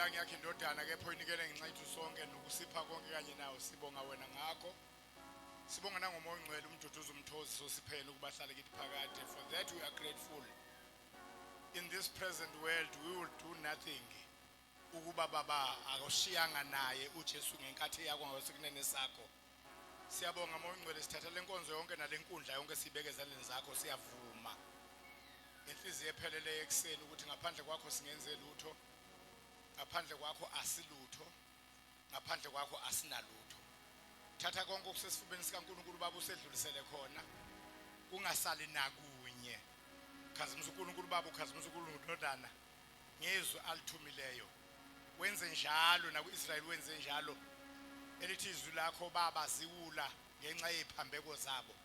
Sibonga ngiyakhe indodana kepha uyinikele ngenxa sonke nokusipha konke kanye nawo sibonga wena ngakho. Sibonga nangomoya ongcwele umduduzo umthozi sosiphele ukubahlala kithi phakade. For that we are grateful. In this present world we will do nothing. Ukuba baba akushiyanga naye uJesu ngenkathi yakho ngasekunene sakho. Siyabonga moya ongcwele sithatha lenkonzo yonke nalenkundla yonke sibeke ezandleni zakho siyavuma. Inhliziyo ephelele ekseni ukuthi ngaphandle kwakho singenze lutho. Ngaphandle kwakho asilutho. Ngaphandle kwakho asinalutho. Thatha konke okusesifubeni sikaNkulunkulu baba usedlulisele khona. Kungasali nakunye. Khazimisa uNkulunkulu baba ukhazimisa uNkulunkulu ndodana. Ngezwe alithumileyo. Wenze njalo nakuIsrael wenze njalo. Elithi izwi lakho baba ziwula ngenxa yephambeko zabo.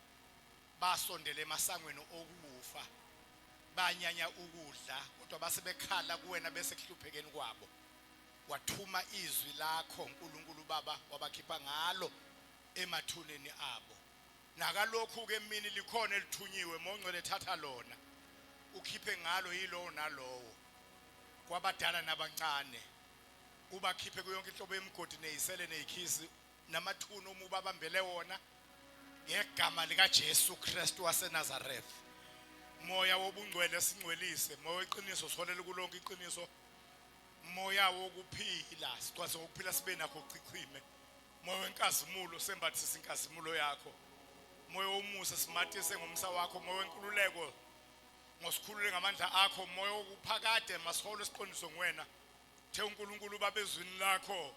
Basondele emasangweni okufa. Banyanya ukudla kodwa basebekhala kuwena bese kuhluphekeni kwabo. Wathuma izwi lakho uNkulunkulu baba wabakhipha ngalo emathuneni abo. Nakalokhu ke emini likhona elithunyiwe mongcwele thatha lona. Ukhiphe ngalo yilo nalowo. Kwabadala nabancane. Ubakhiphe kuyonke inhlobo yemigodi nezisele nezikhisi namathuno uma ubabambele wona ngegama lika Jesu Kristu waseNazareth. Moya wobungcwele singcwelise, moya weqiniso siholele kulonke iqiniso. Moya wokuphila sikwase ukuphila sibe nakho uchichime. Moya wenkazimulo sembathisa inkazimulo yakho. Moya womusa simathise ngomsa wakho, moya wenkululeko ngosikhulule ngamandla akho, moya wokuphakade masiholo siqondiso ngwena. The uNkulunkulu babezwini lakho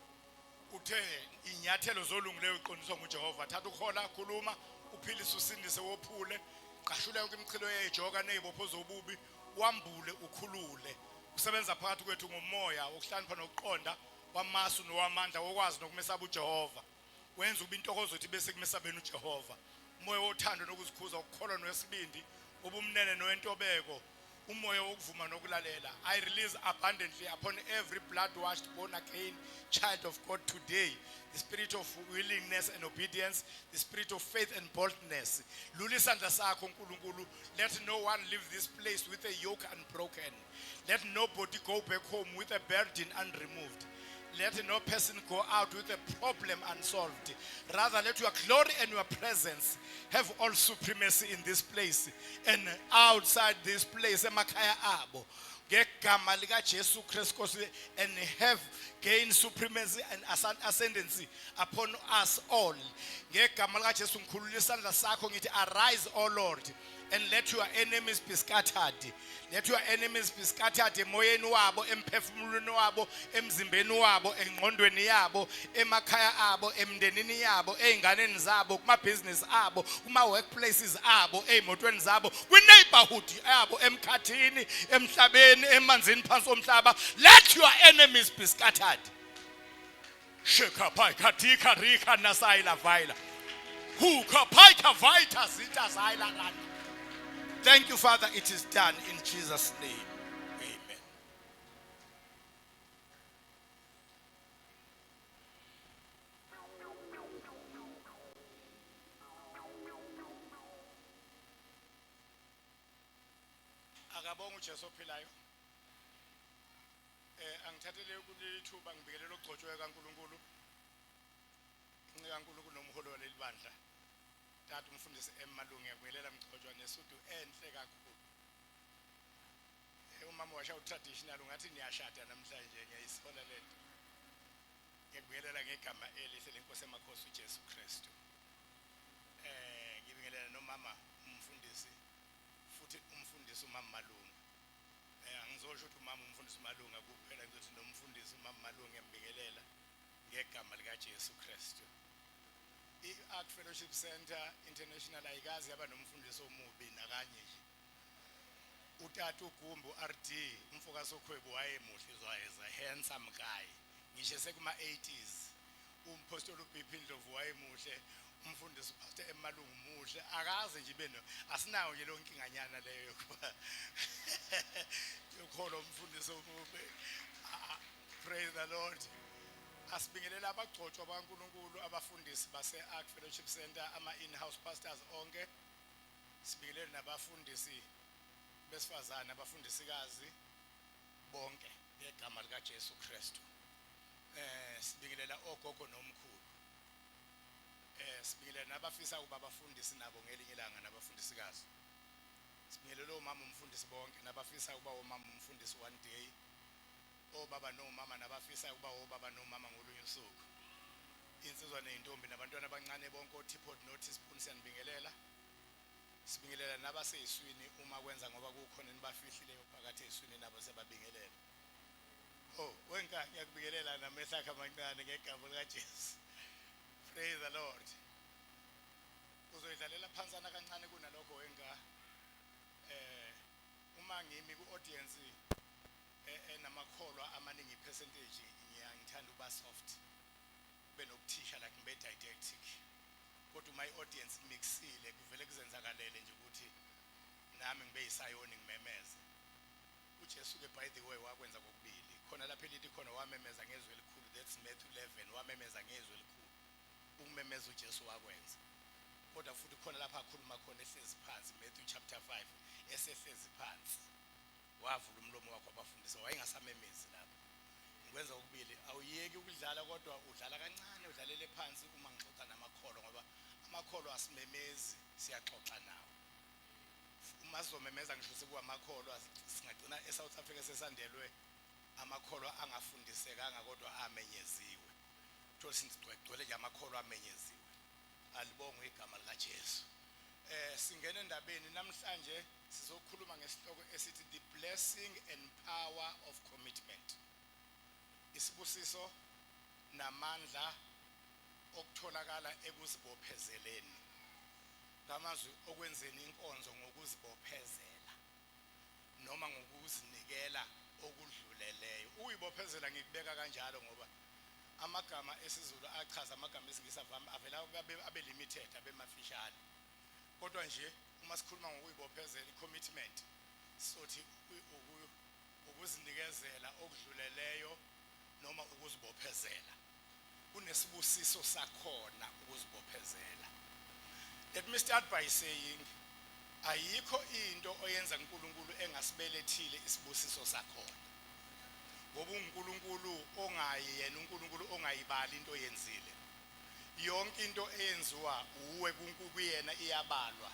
uthe inyathelo zolungileyo iqondiswa nguJehova. Thatha ukhola khuluma uphilise usindise wophule. Qashula yonke imichilo yejoka nezibopho zobubi wambule ukhulule. Usebenza phakathi kwethu ngomoya wokuhlanipha nokuqonda wamasu nowamandla wokwazi nokumesaba uJehova. Wenza ube intokozo ethi bese kumesabeni uJehova. Umoya wothando nokuzikhuza ukukholwa noyesibindi obumnene nowentobeko. Umoya wokuvuma nokulalela. I release abundantly upon every blood-washed, born-again child of God today the spirit of willingness and obedience, the spirit of faith and boldness. Lulisa isandla sakho uNkulunkulu. Let no one leave this place with a yoke unbroken. Let nobody go back home with a burden unremoved. Let no person go out with a problem unsolved. Rather, let your glory and your presence have all supremacy in this place and outside this place. Emakaya abo. Ngegama lika Jesu Kristu and have gained supremacy and ascendancy upon us all. Ngegama lika Jesu ngikhulula isandla sakho ngithi arise, O Lord, and let your enemies be scattered. Let your enemies be scattered emoyeni wabo, emphefumulweni wabo, emzimbeni wabo, engqondweni yabo, emakhaya abo, emndenini yabo, einganeni zabo, kuma business abo, kuma workplaces abo, emotweni zabo, kwi neighborhood yabo, emkhathini, emhlabeni, emanzini phansi omhlaba. Let your enemies be scattered. Sheka pai katika rika nasaila vaila. Hu kapai kavaita zita zaila rana. Thank you, Father. It is done in Jesus' name. Amen. Akabonga uJesu ophilayo. Angithathele kuleli thuba ngibikelela ogcotshwe kaNkulunkulu. Incike kaNkulunkulu nomholi waleli bandla. Tata umfundisi emalungu ngiyakwelela mgcotshwa nesudu enhle kakhulu. Umama washa utraditional ungathi niyashada namhlanje ngiyayisola lento. Ngiyakwelela ngegama elihle lenkosi emakhosi uJesu Kristu. Ngibingelela nomama umfundisi futhi umfundisi umama Malungu. Angizosho ukuthi umama umfundisi Malungu kuphela ngizothi nomfundisi umama Malungu ngiyambingelela ngegama lika Jesu Kristu. I-Ark Fellowship Center International ayikazi yaba nomfundisi omubi nakanye nje. Utata uGumbu RD umfokazi okhwebu wayemuhle izwayeza handsome guy. Ngisho sekuma 80s. Umpostoli uBP Ndlovu wayemuhle, umfundisi uPastor Emalungu muhle. Akaze nje beno asinayo nje lonke inganyana leyo kuba. Ukholwa umfundisi omubi. Praise the Lord. Asibingelela abagcotshwa baNkulunkulu abafundisi base-Ark Fellowship Center ama-in-house pastors onke. Sibingelele nabafundisi besifazane abafundisikazi bonke ngegama lika Jesu Kristu. sibingelela ogogo nomkhulu. Sibingelela nabafisa ukuba abafundisi nabo ngelinye ilanga nabafundisikazi. Sibingelela omama umfundisi bonke nabafisa ukuba omama umfundisi one day. Obaba nomama nabafisa ukuba obaba nomama ngolunye usuku. Insizwa neintombi nabantwana abancane bonke oTipod noTeaspoon siyanibingelela. Sibingelela nabaseyiswini uma kwenza ngoba kukhona enibafihlileyo phakathi eswini nabo sebabingelela. Wenka ngiyakubingelela namehlakhe amancane ngegama likaJesu. Praise the Lord. Uzoyidlalela phansana kancane kunalokho wenka. Uma ngimi ku-audience enamakholwa amaningi percentage ngiyangithanda uba soft. Benokuthisha like ngibe didactic. Kodwa my audience mixile kuvele kuzenzakalele nje ukuthi nami ngibe yisayoni ngimemeze. uJesu ke by the way wakwenza kokubili. Khona lapha elithi khona wamemeza ngezwi elikhulu, that's Matthew 11, wamemeza ngezwi elikhulu. Ukumemeza uJesu wakwenza. Kodwa futhi khona lapha akhuluma khona ehlezi phansi Matthew chapter 5 esehlezi phansi. Wavula umlomo wakhe wabafundisa wayengasamemezi lapho. Ngikwenza kokubili awuyeki ukudlala kodwa udlala kancane udlalele phansi uma ngixoxa namakholwa ngoba amakholwa asimemezi siyaxoxa nawo. Uma sizomemeza ngisho sekuwamakholwa singagcina eSouth Africa sesandelwe amakholwa angafundisekanga kodwa amenyeziwe. Thosi sigcwele nje amakholwa amenyeziwe. Alibonge igama likaJesu. Singena endabeni namhlanje sizokhuluma ngesihloko esithi the blessing and power of commitment. Isibusiso namandla okutholakala ekuzibophezeleni. Ngamazwi okwenzeni inkonzo ngokuzibophezela noma ngokuzinikela okudluleleyo. Uyibophezela ngikubeka kanjalo ngoba amagama esiZulu achaza amagama esiNgisi avela abe limited abe mafishane. Kodwa nje uma sikhuluma ngokuyibophezela i-commitment sothi ukuzinikezela okudluleleyo noma ukuzibophezela. Kunesibusiso sakhona ukuzibophezela. Let me start by saying ayikho into oyenza uNkulunkulu engasibelethile isibusiso sakhona. Ngoba uNkulunkulu ongayena uNkulunkulu ongayibali into oyenzile. Yonke into eyenziwa uwe kuyena iyabalwa.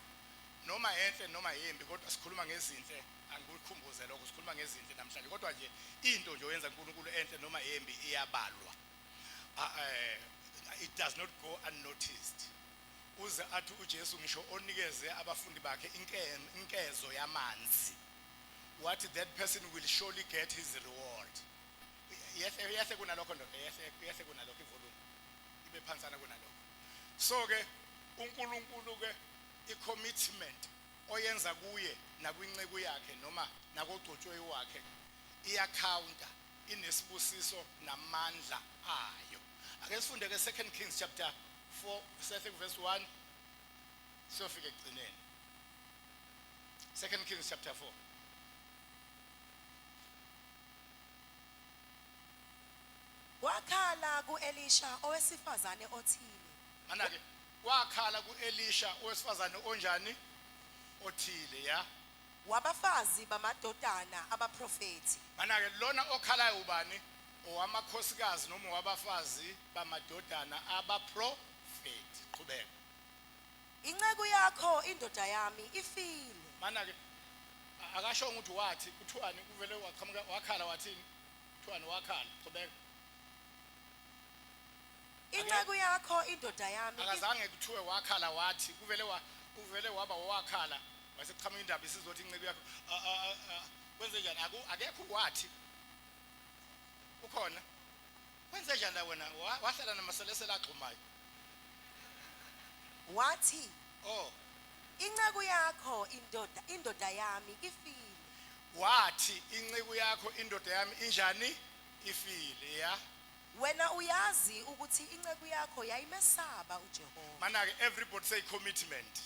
Noma enhle noma yembi kodwa sikhuluma ngezinhle angikukhumbuze lokho sikhuluma ngezinhle namhlanje kodwa nje into nje oyenza uNkulunkulu enhle noma yembi iyabalwa. It does not go unnoticed. Uze athi uJesu ngisho onikeze abafundi bakhe inkezo yamanzi. What that person will surely get his reward. Yehle kunalokho ndoda yehle kunalokho ivolume. Ibe phansana kunalokho. So ke uNkulunkulu ke i-commitment oyenza kuye nakwinceku yakhe noma nakogcotshwe wakhe iyacounta inesibusiso namandla ayo. Ake sifunde ke 2 Kings chapter 4 verse 1 sofika ekugcineni. 2 Kings chapter 4. Wakhala kuElisha owesifazane othile. Manake wakhala kuElisha owesifazane onjani othile ya. Wabafazi bamadodana abaprofeti. Manake lona okhalayo ubani? Owamakhosikazi noma wabafazi bamadodana abaprofeti. Qhubeka. Inceku yakho indoda yami ifile. Manake akasho ukuthi wathi kuthiwani kuvele waqhamuka wakhala wathini? Kuthiwani wakhala. Qhubeka. Inceku yakho indoda yami akazange kuthiwe wakhala wathi kuvele waba wakhala bese kuqhamuka indaba isizothi inceku yakho kwenze njani akekho wathi ukhona kwenze njani la wena wahlala namaselesela axhumayo wathi inceku yakho indoda yami ifile. Wathi inceku yakho indoda yami injani ifile ya. Wena uyazi ukuthi inceku yakho yayimesaba uJehova. Manake everybody say commitment.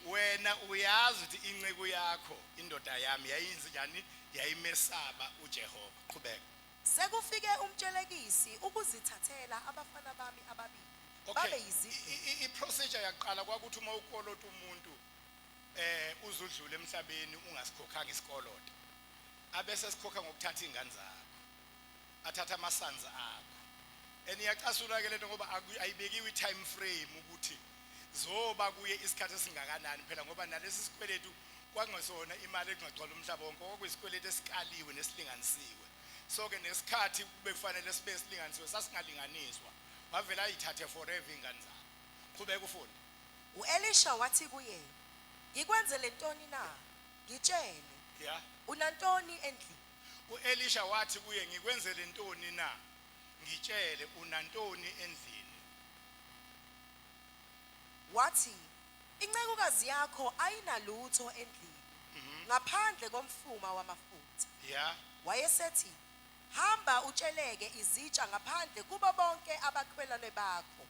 Wena uyazi ukuthi inceku yakho indoda yami yayinzi njani yayimesaba uJehova. Qhubeka. Sekufike umtshelekisi ukuzithathela abafana bami ababili. Babe yizipho. I-procedure yaqala kwakuthi uma ukolota umuntu uzudlula emhlabeni ungasikhokhanga isikoloto. Abese sikhokha ngokuthatha ingane zakho. Athatha amasanza akho. Eniyacasula ke lento ngoba ayibekiwe i-time frame ukuthi zoba kuye isikhathi esingakanani phela ngoba nalesi sikweletu kwangesona imali engagcwala umhlaba wonke kwakuyisikweletu esikaliwe nesilinganisiwe. So ke nesikhathi kube kufanele sibe silinganisiwe sasingalinganiswa. Wavela ayithathe forever ingane zakhe. Qhubeka ufunde. U-Elisha wathi kuye, "Ngikwenzele ntoni na? Ngitshele, Yeah. unantoni endlini?" U-Elisha wathi kuye ngikwenzele ntoni na? Ngitshele unantoni endlini? Wathi, "Incekukazi yakho ayinalutho endlini, ngaphandle komfuma wamafutha." Yeah. Wayesethi, "Hamba utsheleke izitsha ngaphandle kubo bonke abakhwelane bakho,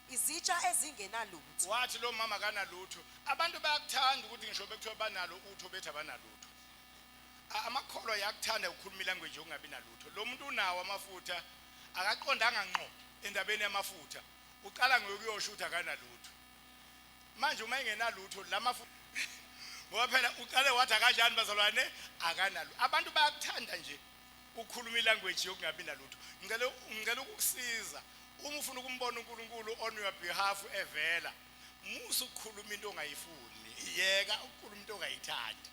izitsha ezingenalutho." Wathi lo mama kanalutho. Abantu bayakuthanda ukuthi ngisho bekuthiwa banalo utho bethi abanalutho. Amakholwa yakuthanda ukukhuluma ilanguage yokungabi nalutho. Lo muntu unawo amafutha akaqondanga ngqo endabeni yamafutha. Uqala ngokuyosho ukuthi akanalutho. Manje uma engenalutho lamafutha ngoba phela uqale wathi kanjani bazalwane akanalutho. Abantu bayakuthanda nje ukukhuluma ilanguage yokungabi nalutho. Ngicela ukukusiza uma ufuna ukumbona uNkulunkulu on your behalf evela. Musu ukukhuluma into ongayifuni. Yeka ukukhuluma into ongayithandi.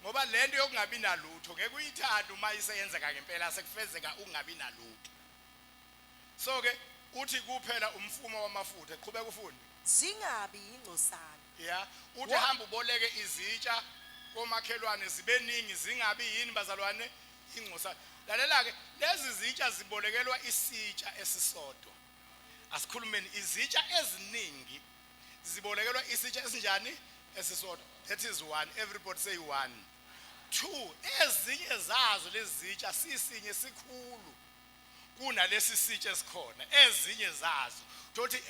Ngoba lento yokungabi nalutho ngeke uyithande uma iseyenzeka ngempela sekufezeka ungabi nalutho. So ke uthi kuphela umfuma wamafutha qhubeka ufunde. Zingabi ingcosana. Yeah, uthi hamba uboleke izitsha komakhelwane zibeningi zingabi yini bazalwane ingcosana. Lalela ke lezi zitsha zibolekelwa isitsha esisodwa. Asikhulumeni izitsha eziningi zibolekelwa isitsha esinjani esisodwa. That is one. Everybody say one. Two, ezinye zazo lezi zitsha sisinye sikhulu kunalesi sitsha esikhona. Ezinye zazo tothi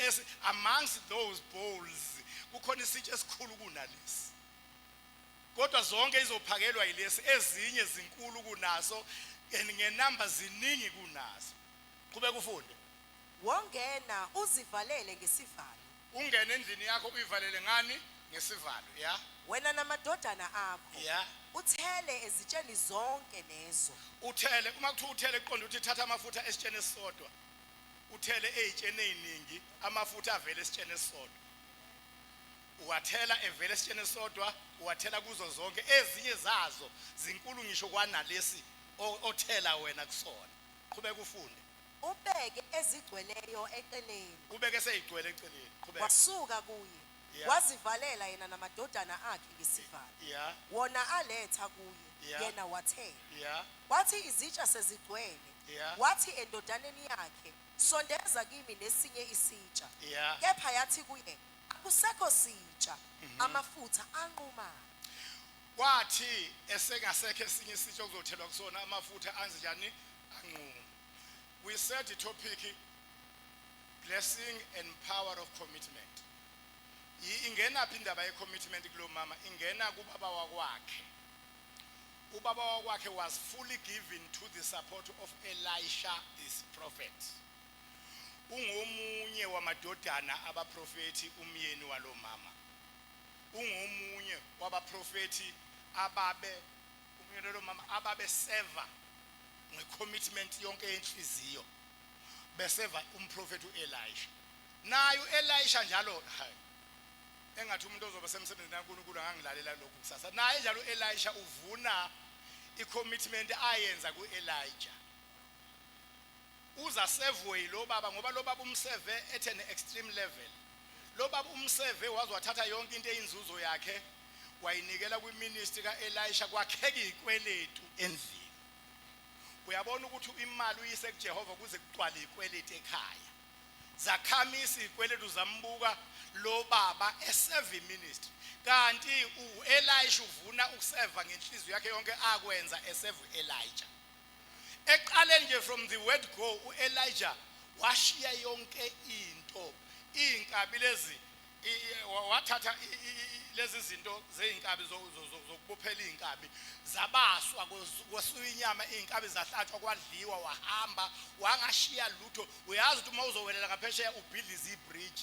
amongst those bowls kukhona isitsha esikhulu kunalesi. Kodwa zonke izophakelwa yilesi ezinye zinkulu kunaso ngenamba ziningi kunaso. Kube kufunde. Wongena uzivalele ngesivalo. Ungene endlini yakho uyivalele ngani ngesivalo. Yeah. Wena namadodana akho. Yeah. Uthele ezitsheni zonke lezo. Uthele uma kuthiwa uthele eqonda ukuthi thatha amafutha esitsheni esisodwa. Uthele ezitsheni eziningi amafutha avele esitsheni esisodwa. Uwathela evele esitsheni esisodwa, uwathela kuzo zonke ezinye zazo zinkulu ngisho kwanalesi othela wena kusona. Qhubeka ufunde. Ubeke ezigcweleyo eceleni. Ubeke seyigcwele eceleni. Qhubeka. Wasuka kuye. Yeah. Wazivalela yena namadodana akhe ngesivalo. Yeah. Wona aletha kuye. Yeah. Yena wathela. Yeah. Wathi izitsha sezigcwele. Yeah. Wathi endodaneni yakhe, "Sondeza kimi nesinye isitsha." Yeah. Kepha yathi kuye, "Akusekho sitsha." Amafutha anquma. Wathi esengasekho esinye isitsha okuzothelwa kusona amafutha anjani anquma. We said the topic blessing and power of commitment. Ingena phi indaba ye-commitment kulo mama ingena kubaba wakwakhe. Ubaba wakwakhe was fully given to the support of Elisha this prophet. Ungomunye wamadodana abaprofeti umyeni walo mama. Ungomunye wabaprofeti umyeni walo mama ababe seva ngecommitment yonke yenhliziyo. Beseva umprofeti uElisha. Nayo Elisha njalo hayi engathi umuntu ozoba semsebenzini kaNkulunkulu angangilalela lokhu kusasa. Naye njalo Elisha uvuna icommitment ayenza kuElijah. Uza serve lo baba ngoba lo baba umserve at an extreme level. Lo baba umserve wazwathatha yonke into eyinzuzo yakhe wayinikela kwiministry kaElisha kwakheka izikweletu endlini. Uyabona ukuthi imali uyise kuJehova kuze kugcwale izikweletu ekhaya. Zakhamisa izikweletu zambuka lo baba eserve ministry. Kanti uElisha uvuna ukuseva ngenhliziyo yakhe yonke akwenza eserve Elijah. Eqaleni nje from the word go uElijah washiya yonke into. Inkabi lezi wathatha lezi zinto zeinkabi zokubophela inkabi zabaswa kwesuya inyama inkabi zahlatshwa kwadliwa wahamba wangashiya lutho. Uyazi ukuthi uma uzowelela ngaphesheya ubhidlize ibridge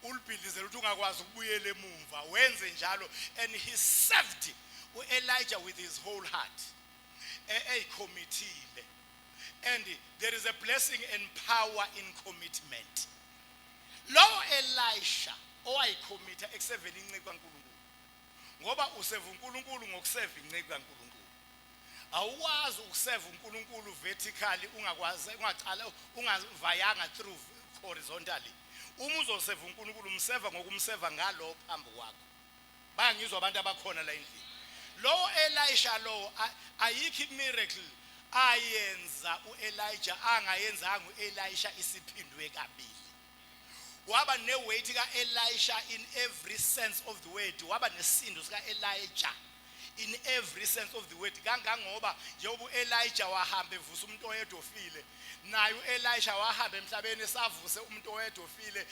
ulibhidlizela ukuthi ungakwazi ukubuyela emumva wenze njalo and he served uElijah with his whole heart. Eyicommittee And there is a blessing and power in commitment. Lo Elisha owayicommita ekuseveni inceku kaNkulunkulu. Ngoba useva uNkulunkulu ngokuseva inceku kaNkulunkulu. Awukwazi ukuseva uNkulunkulu vertically ungakwazi ungacala ungavayanga through horizontally. Uma uzoseva uNkulunkulu umseva ngokumseva ngalo phambi kwakho. Bayangizwa abantu abakhona la endlini. Lo Elisha lo ayikho miracle ayenza uElijah angayenzanga uElisha isiphindwe kabili. Waba neweight kaElisha in every sense of the word. Waba nesisindo sikaElijah in every sense of the word. Kangangoba njengoba uElijah wahamba evusa umuntu oyedwa ofile, naye uElisha wahamba emhlabeni esavuse umuntu oyedwa ofile,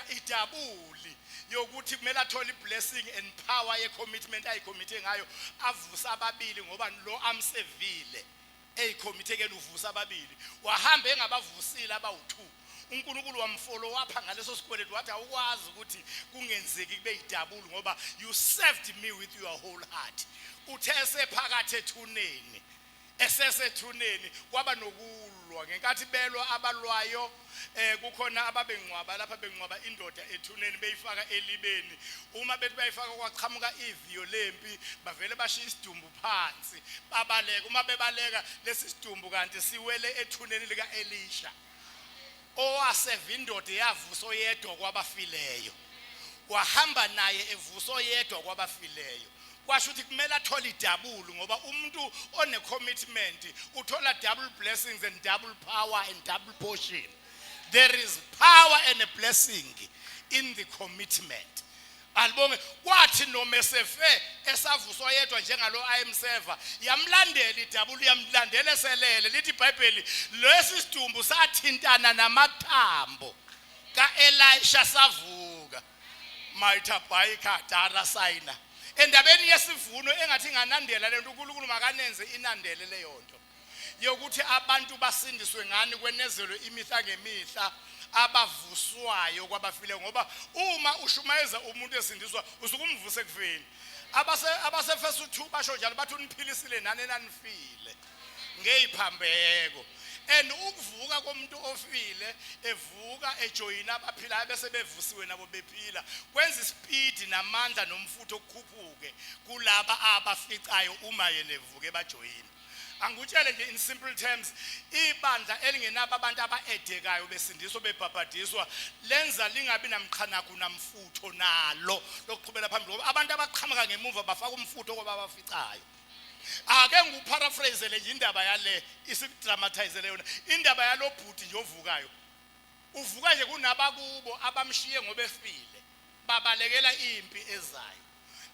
idabuli yokuthi kumele athole blessing and power ye commitment ayicommite ngayo avusa ababili ngoba lo amsevile eyicommittekela uvusa ababili wahamba engabavusile abawu2 uNkulunkulu wamfollow wapha ngaleso sikweletu wathi awukwazi ukuthi kungenzeki kube idabuli ngoba you served me with your whole heart. Uthe esephakathi ethuneni esesethuneni kwaba nokulwa ngenkathi belwa abalwayo kukhona ababengcwaba lapha bengcwaba indoda ethuneni beyifaka elibeni. Uma bethi bayifaka kwaqhamuka iviyo lempi bavele bashiya isidumbu phansi babaleka. Uma bebaleka lesi sidumbu kanti siwele ethuneni lika Elisha owaseva indoda yavusa oyedwa kwabafileyo. Wahamba naye evusa oyedwa kwabafileyo. Kwasho ukuthi kumele athole idabulu ngoba umuntu one commitment uthola double blessings and double power and double portion. There is power and a blessing in the commitment. Albonge kwathi noma esefe esavuswa yedwa njengalo ayemseva yamlandela idabulu yamlandela eselele lithi iBhayibheli lesi sidumbu sathintana namathambo kaElisha savuka maitha bhayikha dara sayina. Endabeni yesivuno engathi nganandela lento uNkulunkulu makanenze inandele leyo nto yokuthi abantu basindiswe ngani kwenezelwe imihla ngemihla abavuswayo kwabafile ngoba uma ushumayeza umuntu esindiswa usukumvuse kufeni. Abasefesu 2 basho njalo bathi uniphilisile nani nanifile ngeyiphambeko. And ukuvuka komuntu ofile evuka ejoyina abaphilayo bese bevusiwe nabo bephila kwenza ispeed namandla nomfutho okukhuphuke kulaba abaficayo uma yena evuke bajoyina. Angutshele nje in simple terms ibandla elingenabo abantu abaedekayo besindiswa bebhabhadiswa lenza lingabi namqhanaku namfutho nalo lokuqhubela phambili ngoba abantu abaqhamuka ngemuva bafaka umfutho kwaba abaficayo. Ake nguparaphrase le indaba yale isidramatize yona indaba yalo bhuti nje ovukayo uvuka nje kunabakubo abamshiye ngoba efile babalekela impi ezayo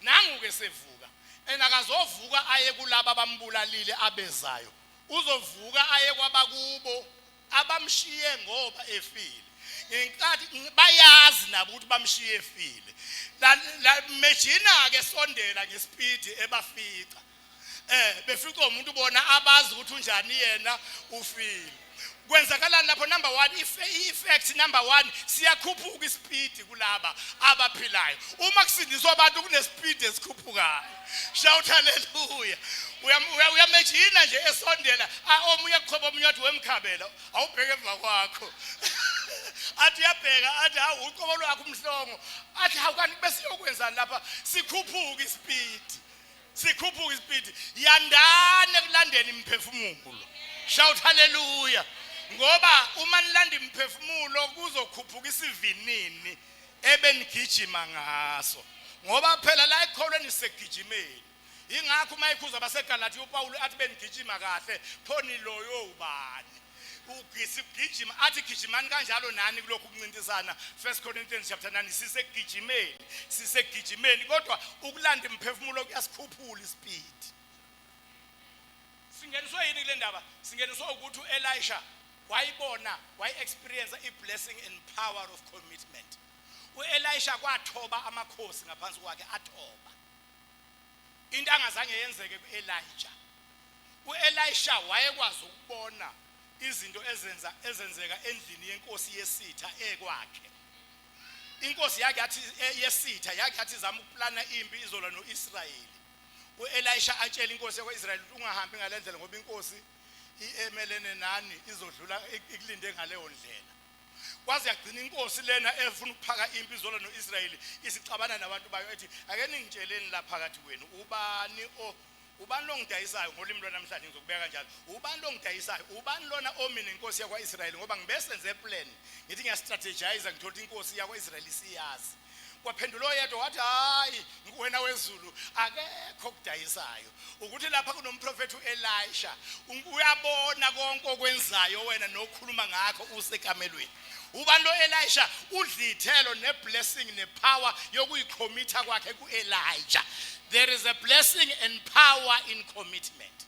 nangu ke sevuka enakazovuka aye kulabo abambulalile abezayo uzovuka aye kwabakubo abamshiye ngoba efile enkathi bayazi nabo ukuthi bamshiye efile la mejina ke sondela ngespeed ebafica befica umuntu bona abazi ukuthi unjani yena ufile. Kwenzakala lapho number 1 effect number 1 siyakhuphuka ispeed kulaba abaphilayo. Uma kusindiswa abantu kune speed esikhuphukayo. Shout hallelujah. Uyamejina nje esondela omunye kuchoba omunye wathi wemkhabela awubheke emva kwakho. Athi yabheka athi hawu uqobo lwakho umhlongo athi hawu kanti bese yokwenza lapha sikhuphuka ispeed. Sikhuphuka ispeed yandane kulandeni imphefumulo. Shout hallelujah. Ngoba uma nilanda imphefumulo kuzokhuphuka isivinini ebenigijima ngaso ngoba phela la ekholweni segijimeni. Ingakho mayikhuza baseGalati uPaul athi benigijima kahle phoni loyo ubani ugisigijima athi gijimani kanjalo nani kulokhu kuncintisana 1 Corinthians chapter 9 sisegijimeni kodwa ukulanda imphefumulo kuyasikhuphula ispeed. Singeniswe yini kule ndaba singeniswe ukuthi uElisha wayibona experience iblessing and power of commitment. uElisha kwathoba amakhosi ngaphansi kwakhe athoba into angazange yenzeke kuElijah. uElisha wayekwazi ukubona izinto ezenzeka endlini yenkosi yesitha ekwakhe. Inkosi yakhe yathi yesitha yakhe yathi zama ukuplana impi izolwa noIsrayeli. uElisha atshela inkosi yakwaIsrayeli ungahambi ngalendlela ngoba inkosi emelene nani izodlula ikulinde ngaleyo ndlela. Kwaze yagcina inkosi lena efuna ukuphaka impi izolwa noIsrayeli isixabana nabantu bayo ethi ake ningitsheleni la phakathi kwenu ubani lo ngidayisayo ngolimi lwanamhlanje ngizokubeka kanjalo ubani lo ngidayisayo ubani lona omini inkosi yakwaIsrayeli ngoba ngibesenze plan ngithi ngiyastrategize ngithola inkosi yakwaIsrayeli siyazi. Kwaphendula oyedwa wathi hayi wena wezulu akekho kudayisayo ukuthi lapha kunomprofeti uElisha uyabona konke okwenzayo wena nokhuluma ngakho usekamelweni. Ubani lo Elisha udlithelo neblessing nepower yokuyikhomitha kwakhe kuElijah. There is a blessing and power in commitment.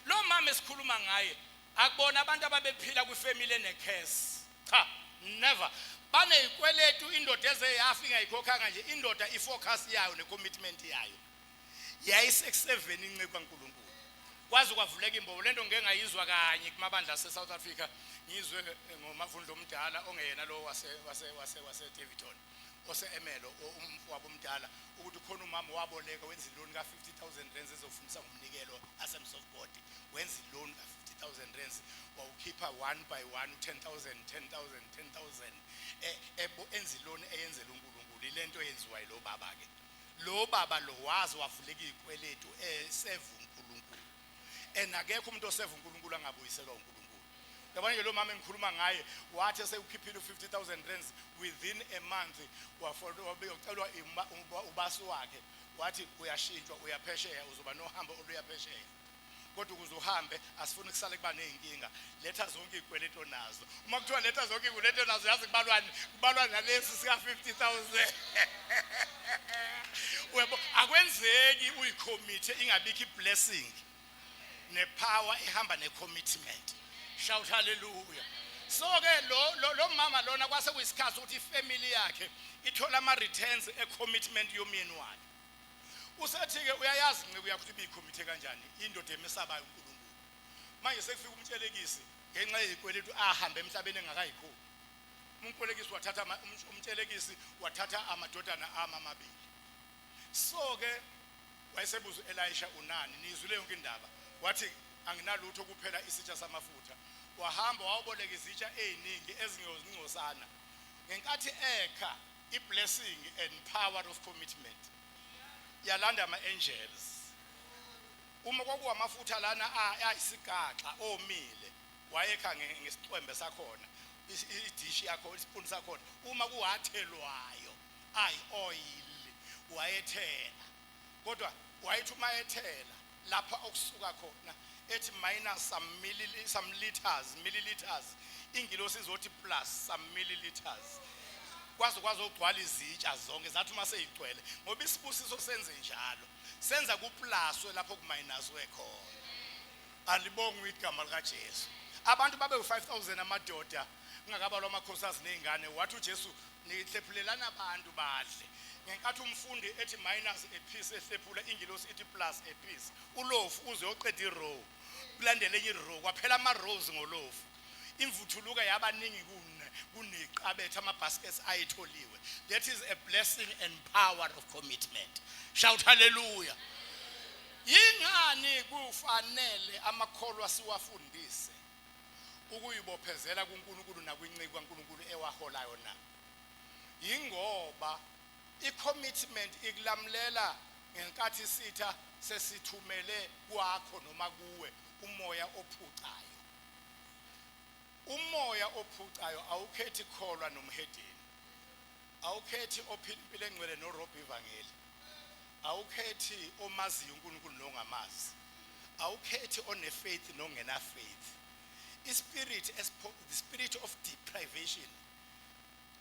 Lo mama esikhuluma ngaye akubona abantu ababephila kwifamily enecurse. Cha, never. Baneyikweletu indoda ezeyafika ikhokhanga nje indoda ifocus yayo necommitment yayo. Yayi-7 inceku kaNkulunkulu. Kwazi kwavuleka imbobo lento ngeke ngayizwa kanye kumabandla aseSouth Africa ngizwe ngoMavundlo omdala ongeyena lo wase Davidton ose-Emelo umfowabo omdala ukuthi khona umama waboleka wenza iloan ka-50,000 ezofundisa ngomnikelo asemsoftboard wenza iloan ka-50,000 wawukhipha one by one 10,000 enza iloan eyenzela uNkulunkulu ilento eyenziwayo lo baba ke lo baba lo wazi wavuleka izikweletu eseva uNkulunkulu akekho umuntu oseva uNkulunkulu angabuyiselwa uNkulunkulu. Yabona ke lo mama engikhuluma ngaye wathi seyukhiphile u50,000 within a month wayocelwa ubasi wakhe wathi uyashintshwa uyaphesheya uzoba nohambo oluyaphesheya kodwa ukuze uhambe asifuni kusale kuba nezinkinga letha zonke izikweletu onazo uma kuthiwa letha zonke izikweletu onazo yazi kubalwa nalesi sika 50,000 webo akwenzeki uyikhomithe ingabikho iblessing nepower ehamba necommitment. Shout hallelujah. So ke lo mama lona kwase kuyisikhathi ukuthi ifamily yakhe ithola ama returns ecommitment yomyeni wakhe. Usethi ke uyayazi nceku yakho ukuthi ibiyicommit kanjani indoda emesabayo uNkulunkulu. Manje sekufika umtshelekisi ngenxa yezikweletu ahambe emhlabeni engakayikhona. Umkolekisi wathatha umtshelekisi wathatha amadodana amabili. So ke wayesebuza uElisha unani nizwile yonke indaba wathi anginalutho kuphela isitsha samafutha wahamba waboleka izitsha eziningi ezingozingosana ngenkathi ekha iblessing and power of commitment yalanda ama-angels. Uma kwakuwamafutha lana ayisigaxa omile wayekha ngesicwembe sakhona idishi yakho ispoon sakhona uma kuwathelwayo ayi-oil wayethela kodwa wayethi uma ethela lapha okusuka khona ethi minus some milliliters ingilosi izothi plus some milliliters kwazi ugcwala izitsha zonke zathi uma seyigcwele ngoba isibusiso senze njalo senza kuplaswe lapho kuminuswe khona. Alibonge igama likaJesu. Abantu babe u5000 amadoda ngakabalwa amakhosikazi nezingane wathi uJesu nihlephulelana abantu badle ngenkathi umfundi ethi minus a piece ehlephula ingilosi ithi plus a piece ulofu uze yoqeda irow kulandele enye irow kwaphela ama rows ngolofu imvuthuluka yabaningi kuneqabethe ama baskets ayitholiwe. That is a blessing and power of commitment. Shout hallelujah. Yingani kufanele amakholwa siwafundise ukuyibophezela kuNkulunkulu nakwinceku kaNkulunkulu ewaholayo na? Yingoba i-commitment ikulamlela ngenkathi sitha sesithumele kwakho noma kuwe umoya ophucayo. Umoya ophucayo awukhethi kholwa nomhedeni, awukhethi ophila impilo engcwele noRob Ivangeli, awukhethi omaziyo uNkulunkulu nongamazi, awukhethi one-faith nongena-faith. The spirit of deprivation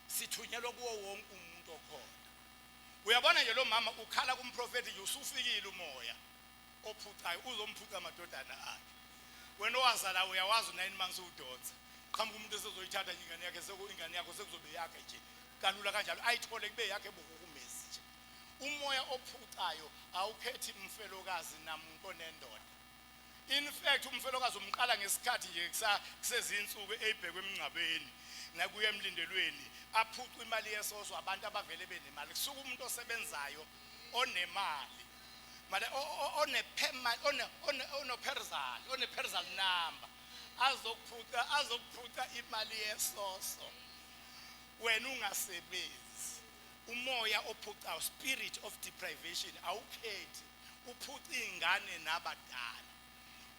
sithunyelwa kuwo wonke umuntu okhona. Uyabona nje lo mama ukhala kumprofeti nje usufikile umoya ophucayo uzomphuca amadodana akhe. Wena owazala uyawazi 9 months udonsa qhamuka umuntu esezoyithatha ingane yakhe ingane yakho sekuzobe yakhe nje kalula kanjalo ayithole kube yakhe ebukumezi nje. Umoya ophucayo awukhethi umfelokazi namuntu onendoda. In fact umfelokazi umqala ngesikhathi nje kusezinsuku eyibhekwe emingcwabeni nakuye emlindelweni aphuca imali yesoso abantu abavele benemali kusuka umuntu osebenzayo onemali manje one-perzal number azokuphuca imali yesoso wena ungasebenzi. Umoya ophucayo, spirit of deprivation, awukhethi, uphuca ingane nabadala.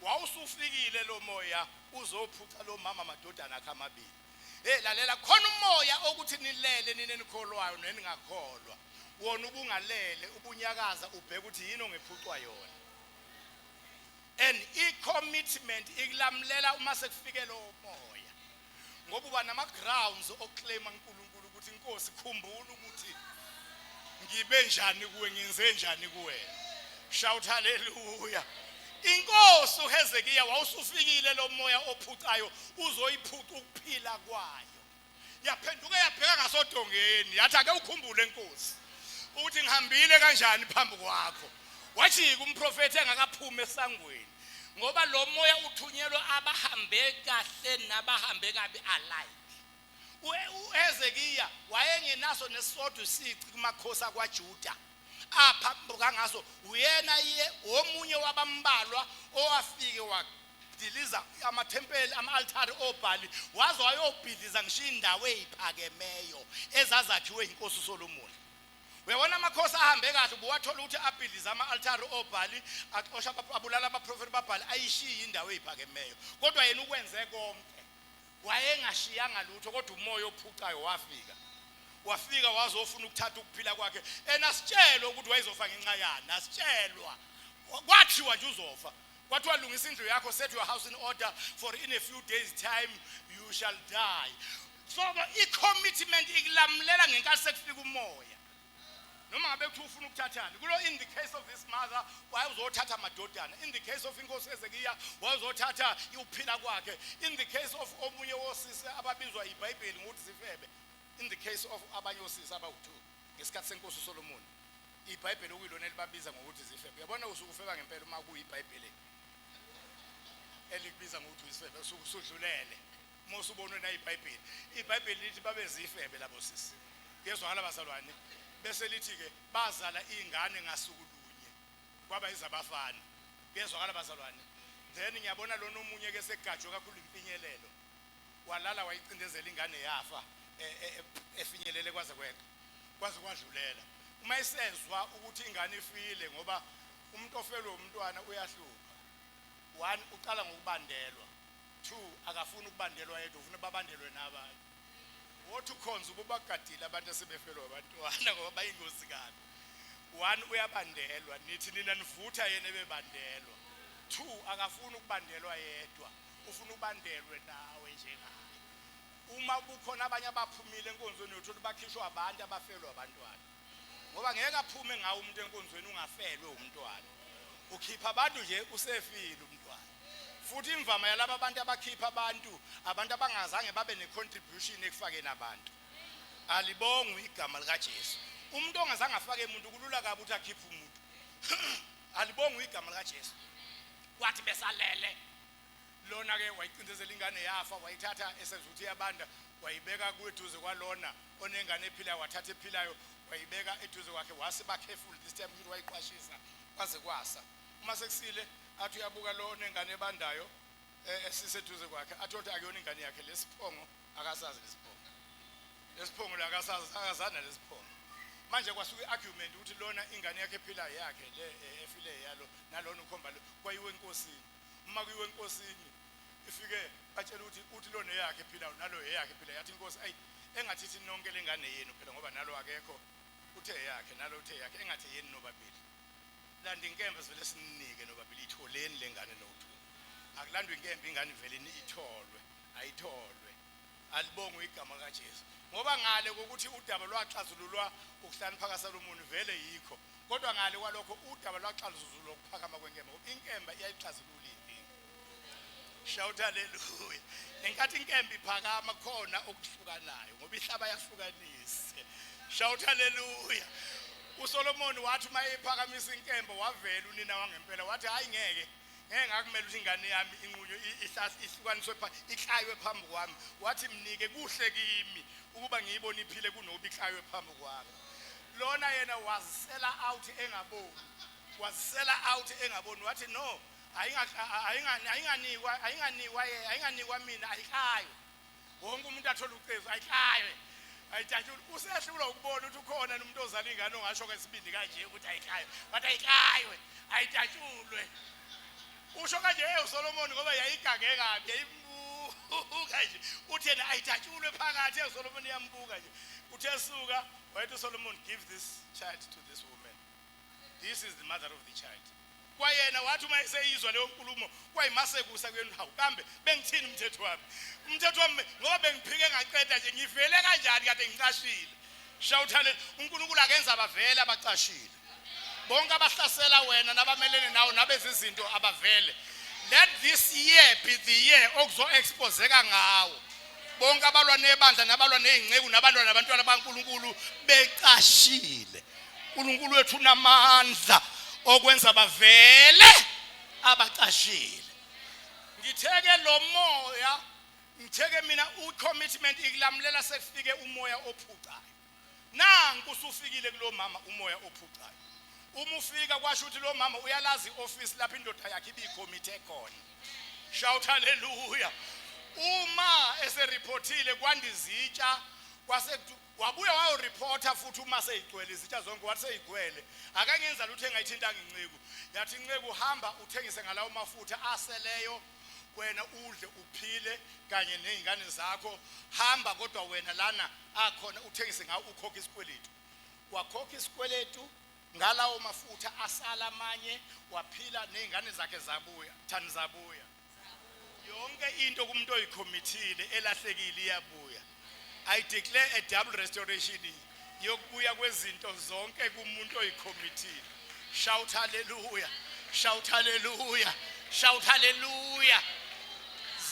Wawusufikile lo moya uzophuca lo mama madodana akhe amabili. Lalela, khona umoya okuthi nilele nini enikholwayo neningakholwa. Wona ubungalele ubunyakaza ubheka ukuthi yini ongephucwa yona. And i-commitment ikulamlela uma sekufike lo moya. Ngoba uba nama-grounds oclaima uNkulunkulu ukuthi inkosi khumbula ukuthi ngibe njani kuwe, ngenze njani kuwena. Shout hallelujah. Inkosi uHezekiya wawusufikile lo moya ophucayo uzoyiphuca ukuphila kwayo. Yaphenduka yabheka ngasodongeni yathi ake ukhumbule inkosi ukuthi ngihambile kanjani phambi kwakho. Wajika umprofeti engakaphumi esangweni ngoba lo moya uthunyelwa abahambe kahle nabahambe kabi alike. uHezekiya wayengenaso nesodwa isici kumakhosi akwaJuda aphambuka ngaso uyena omunye wabambalwa owafike wadiliza amathempeli ama-altari obhali waze wayobhidliza ngisho indawo eziphakemeyo ezazakhiwe inkosi uSolomoni. Uyabona amakhosi ahambe kahle buwathola ukuthi abhidliza ama-altari obhali axosha abulala abaprofeti babhali ayishiya indawo eziphakemeyo, kodwa yena ukwenze konke wayengashiyanga lutho. Kodwa umoya ophucayo wafika wazofuna ukuthatha ukuphila kwakhe. Asitshelwe ukuthi wayezofa ngenxa yani, asitshelwa kwathiwa nje uzofa. Kwathiwa lungisa indlu yakho, set your house in order, for in a few days time you shall die. So i-commitment ikulamlela ngenkathi sekufika umoya. Noma ngabe kuthi ufuna ukuthathana kulo, in the case of this mother wayezothatha amadodana, in the case of inkosi Hezekiya wayezothatha ukuphila kwakhe, in the case of omunye wosisi ababizwa iBhayibheli ngokuthi Zifebe, in the case of abanye osisi abawu2 ngesikhathi senkosi uSolomoni, iBhayibheli okuyilona elibabiza ngokuthi Zifebe. Uyabona usukufeka ngempela uma kuyiBhayibheli elikubiza ngokuthi uSifebe usudlulele uma usubonwe na iBhayibheli. iBhayibheli lithi babe Zifebe labo sisi. Ngezwakala bazalwane, bese lithi ke bazala ingane ngasuku lunye kwaba izabafana. Ngezwakala bazalwane. Then ngiyabona lona omunye ke segajwe kakhulu impinyelelo, walala wayicindezela ingane yafa efinyelele kwaze kwadlulela. Uma isezwa ukuthi ingane ifile, ngoba umuntu ofelwe umntwana uyahlupha. 1, uqala ngokubandelwa. 2, akafuna ukubandelwa yedwa, ufuna babandelwe nabanye. Wothi ukhonza ububagadile abantu asebefelwe abantwana ngoba bayingozi kabi. 1, uyabandelwa, nithi nina nivutha yena ebebandelwa. 2, akafuna ukubandelwa yedwa, ufuna ubandelwe nawe njengaye. Uma kukhona abanye abaphumile enkonzweni yethu bakhishwa abantu abafelwe abantwana, ngoba ngeke aphume ngawo umuntu enkonzweni ungafelwe umntwana. Ukhipha abantu nje usefile umntwana. Futhi imvama yalabo abantu abakhipha abantu abangazange babe ne-contribution ekufakeni abantu. Alibongwe igama likaJesu. Umuntu ongazange afake umuntu kulula kabi ukuthi akhiphe umuntu. Alibongwe igama likaJesu. Kwathi besalele lona ke wayicindezela ingane yafa, wayithatha esezuthi yabanda wayibeka kueduze kwalona onengane ephilayo, wathatha ephilayo wayibeka eduze kwakhe, wasiba careful this time ukuthi wayiqwashisa kwaze kwasa. Uma sekusile athi uyabuka lo onengane ebandayo esiseduze kwakhe, athi ukuthi akuyona ingane yakhe, lesiphongo akasazi lesiphongo la akazana lesiphongo. Manje kwasuka i-argument ukuthi lona ingane yakhe ephilayo yakhe le efile yalo nalona ukhomba lo kwayiwe enkosini. Uma kuyiwe enkosini ifike batshela uthi lona yakhe ephilayo nalo yakhe ephilayo. Yathi inkosi ayi engathithi nonke lengane yenu phela ngoba nalo akekho, uthe yakhe nalo uthe yakhe, engathi yeni nobabili. Landa inkembe vele sininike nobabili, itholeni lengane nothu. Akulandwe inkembe ingane vele itholwe, ayitholwe. Alibongwe igama likaJesu. Ngoba ngale kokuthi udaba lwaxazululwa ukuhlani phaka Solomoni vele yikho, kodwa ngale kwalokho udaba lwaxazululwa ukuphakama kwenkembe. Inkembe iyayixazulula inkinga. Shout hallelujah. Enkathi inkembe iphakama khona okuhlukanayo ngoba ihlaba yahlukanise. Shout hallelujah. uSolomoni wathi uma ephakamisa inkembe wavela unina wangempela wathi hayi ngeke ngakumele ukuthi ingane yami inqunyo ihlukaniswe ikhaywe phambi kwami. Wathi mnike kuhle kimi ukuba ngiyibone iphile kunoba ikhaywe phambi kwami. Lona yena wazisela out engaboni, wazisela out engaboni wathi no ayinganikwa mina ayikhayo wonke umuntu athola ucezu ayikhayo ayithathu usehlula ukubona ukuthi ukhona umuntu ozala ingane ongasho kwesibindi kanje ukuthi ayikhayo bathi ayikhayo ayithatshulwe usho kanje uSolomon ngoba yayigange kabi yayimbuka nje uthi yena ayithatshulwe phakathi uSolomon yambuka nje uthe suka wayethi uSolomon give this child to this woman. This is the mother of the child. Kwayena wathi uma eseyizwa leyo nkulumo kwayimasekusa kuyena hawu kambe bengithini umthetho wami ngoba bengiphike ngaqeda nje ngivele kanjani kade ngicashile shawuthale uNkulunkulu akenza abavele abacashile bonke abahlasela wena nabamelene nawo nabezizinto abavele. Let this year be the year okuzo exposeka ngawo bonke abalwa nebandla nabalwa nezingceku nabalwa nabantwana baNkulunkulu becashile. uNkulunkulu wethu unamandla okwenza bavele abacashile. Ngitheke lo moya ngitheke mina ucommitment iklamulela sekufike umoya ophucayo. Nanku usufikile kulo mama umoya ophucayo. Uma ufika kwasho ukuthi lo mama uyalazi office lapho indoda yakhe ibicommit khona. Shout hallelujah. Uma esereportile kwandizitsha kwase wabuya wayo reporter futhi uma seyigcwele izitsha zonke wathi seyigcwele akangenza lutho engayithintanga incegu yathi incegu hamba uthengise ngalawo mafutha aseleyo wena udle uphile kanye nezingane zakho hamba kodwa wena lana akhona uthengise ngawo ukhokha isikweletu wakhokha isikweletu ngalawo mafutha asala amanye waphila nezingane zakhe zabuya thani zabuya yonke into kumuntu oyicommittee elahlekile iyabuya. I declare a double restoration yokubuya kwezinto zonke kumuntu oyicommittee. Shout hallelujah. Shout hallelujah. Shout hallelujah.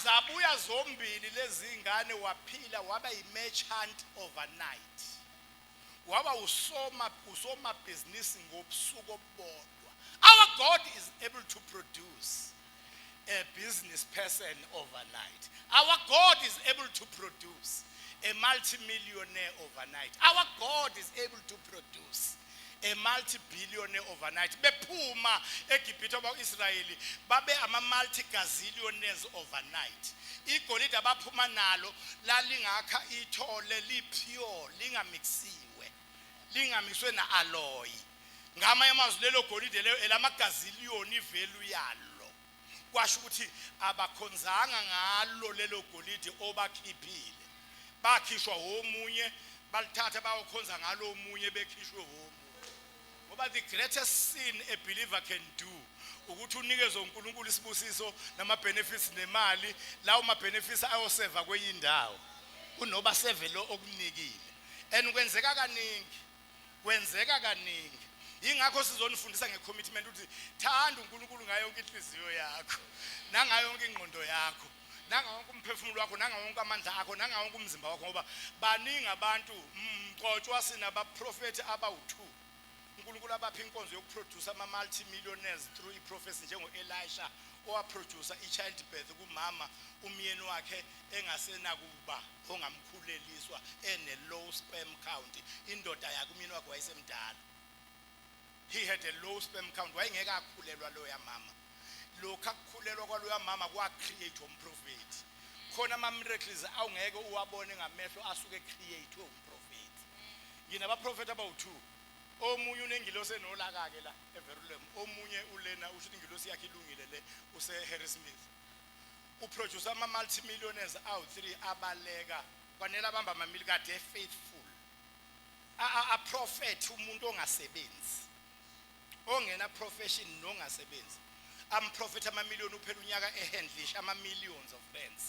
Zabuya zombili lezingane waphila waba merchant overnight. Waba usoma business ngobusuku obodwa. Our God is able to produce a business person overnight. Our God is able to produce a multi-millionaire overnight. Our God is able to produce a multi-billionaire overnight. Bephuma eGibhithe abakwa-Israyeli babe ama-multi-gazillionaires overnight. Igolide abaphuma nalo lalingakha ithole lipure lingamixwe na-alloy. Ngamanye amazwi lelo golide lelo elamagazillion ivalue yalo. Kwasho ukuthi abakhonzanga ngalo lelo golide obakhiphile. Bakhishwa omunye balithatha bayokhonza ngalo omunye bekhishwe omunye. Ngoba the greatest sin a believer can do ukuthi unikezwe uNkulunkulu isibusiso nama benefits nemali lawo ma benefits ayoseva kweyindawo unoba seve lo okunikile and kwenzeka kaningi ingakho sizonifundisa ngecommitment ukuthi thanda uNkulunkulu ngayo yonke inhliziyo yakho nangayo yonke ingqondo yakho nangawonke umphefumulo wakho nangawonke amandla akho nangawonke umzimba wakho ngoba baningi abantu mqotshwa sinabaprofeti abawu2 uNkulunkulu abapha inkonzo yokuproduce ama-multi-millionaires through i-prophecy njengo-Elisha owaproducer i-childbirth kumama umyeni wakhe engasenakuba ongamkhuleliswa ene-low sperm count indoda yakhe umyeni wakhe wayesemdala. He had a low sperm count wayengeke akhulelwa loya mama. Lokho akukhulelwa kwaloya mama kwa-create umprofeti. Khona ama-miracles awungeke uwabone ngamehlo asuke create umprofeti. Nginabaprofeti abawu2 omunye unengilosi enolaka-ke la eVerulam omunye ulena usho ingilosi yakhe ilungile le use-Harrismith uproduce ama-multi-millionaires awu3 abaleka kwanele abamba amamili kade faithful a-prophet umuntu ongasebenzi ongena profession nongasebenzi amprofeti amamiliyoni uphela unyaka ehandlish ama-millions of rands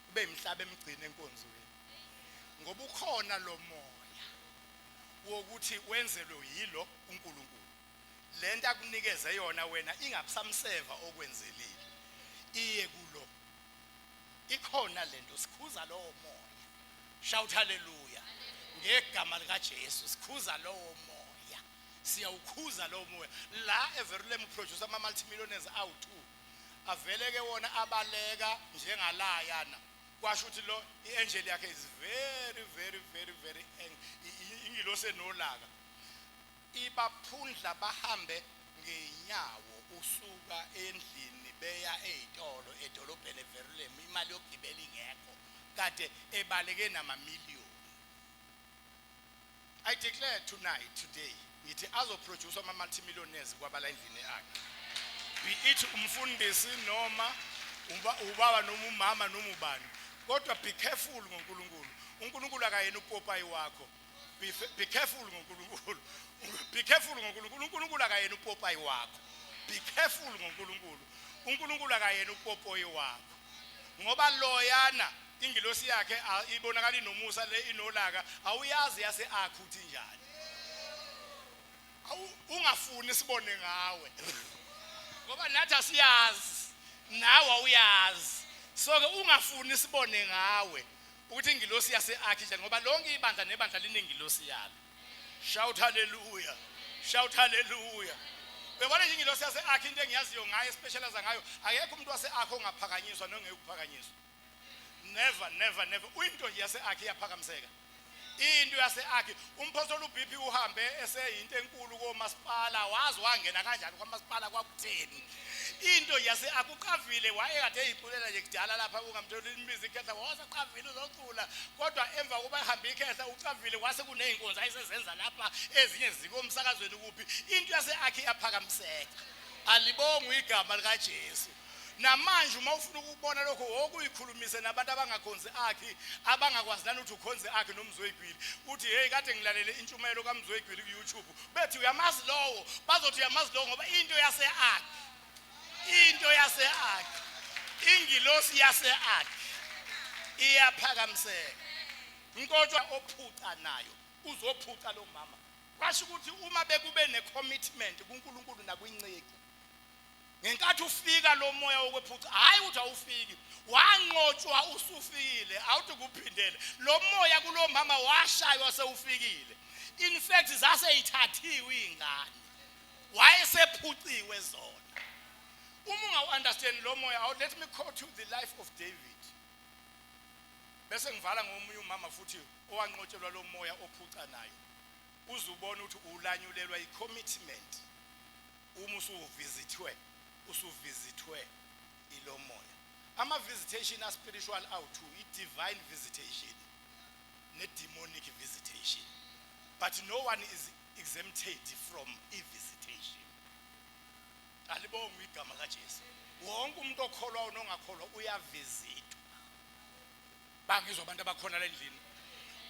kube imhlaba emgcine enkonzweni ngoba ukhona lo moya wokuthi wenzelwe yilo uNkulunkulu lento akunikeze yona wena ingabusamseva okwenzelile iye kulo ikhona lento sikhuza lowo moya. Shout hallelujah ngegama lika Jesu sikhuza lowo moya siyawukhuza lowo moya la eVerulam produce ama-multi-millionaires awu2 aveleke wona abaleka njengala yana kwasho ukuthi lo i-angel yakhe is very ingilosi enolaka ibaphundla bahambe ngenyawo usuka endlini beya ezitolo edolobheni eVerulam imali yokugibela ingekho kade ebaleke namamiliyoni. I declare today ngithi azoproduce ama-multimillionaires kwabala endlini yakhe, be it umfundisi noma ubaba noma umama noma ubani, kodwa be careful ngoNkulunkulu. uNkulunkulu akayena upopayi wakho. Be careful ngoNkulunkulu. Be careful ngoNkulunkulu. uNkulunkulu akayena upopayi wakho. Be careful ngoNkulunkulu. uNkulunkulu akayena upopayi wakho. Ngoba loyana ingilosi yakhe ibonakala inomusa le inolaka, awuyazi yase akhe uthi njani. Ungafuni sibone ngawe. Ngoba nathi asiyazi, nawe awuyazi. So ke ungafuni sibone ngawe ukuthi ingilosi yase akhe njani, ngoba lonke ibandla nebandla linengilosi yalo. Shout hallelujah. Shout hallelujah. Bebona nje ingilosi yase akhe into engiyaziyo ngayo specialize ngayo, akekho umuntu wase akhe ongaphakanyiswa nongeke ukuphakanyiswa. Never. Uyinto nje yase akhe iyaphakamiseka. Into yase akhe umpostoli uBP uhambe eseyinto enkulu komasipala, wazi wangena kanjani kwamasipala kwakutheni. Into yase akuqavile wayekade eyiculela nje kudala lapha ungamtholi imizi ikhehla wase qavile uzocula, kodwa emva kuba ehamba ikhehla uqavile wase kuneyinkonzo ayisezenza lapha ezinye zikomsakazweni kuphi. Into yase akhe iyaphakamiseka. Alibonga igama lika Jesu. Namanje uma ufuna ukubona lokho okuyikhulumise nabantu abangakhonzi akhe, abangakwazi nani ukuthi ukhonze akhe noMzweyigwili, uthi hey kade ngilalele intshumayelo kaMzweyigwili ku YouTube, bethi uyamazi lowo, bazothi uyamazi lowo ngoba into yase akhe, into yase akhe, ingilosi yase akhe iyaphakamiseka. Inkonzo ophuca nayo uzophuca lo mama. Kwasho ukuthi uma bekube necommitment kuNkulunkulu nakwinceki, ngenkathi ufika lo moya wokwephuca, hayi ukuthi awufiki, wanqotshwa usufikile, awuthi kuphindele lo moya kulo mama washaywa sewufikile. In fact zaseyithathiwe ingane, wayesephuciwe zona. Uma ungawu-understand lo moya, let me quote you the life of David. Bese ngivala ngomunye umama futhi owanqotshelwa lo moya ophuca nayo. Uzubona ukuthi ulanyulelwa i-commitment uma usuvizithwe ilo moya. Ama-visitation a-spiritual awu-two, i-divine visitation ne-demonic visitation. But no one is exempted from i-visitation. Alibonga igama kaJesu. Wonke umuntu okholwayo nongakholwa uyavizithwa. Bangizwa abantu abakhona la endlini.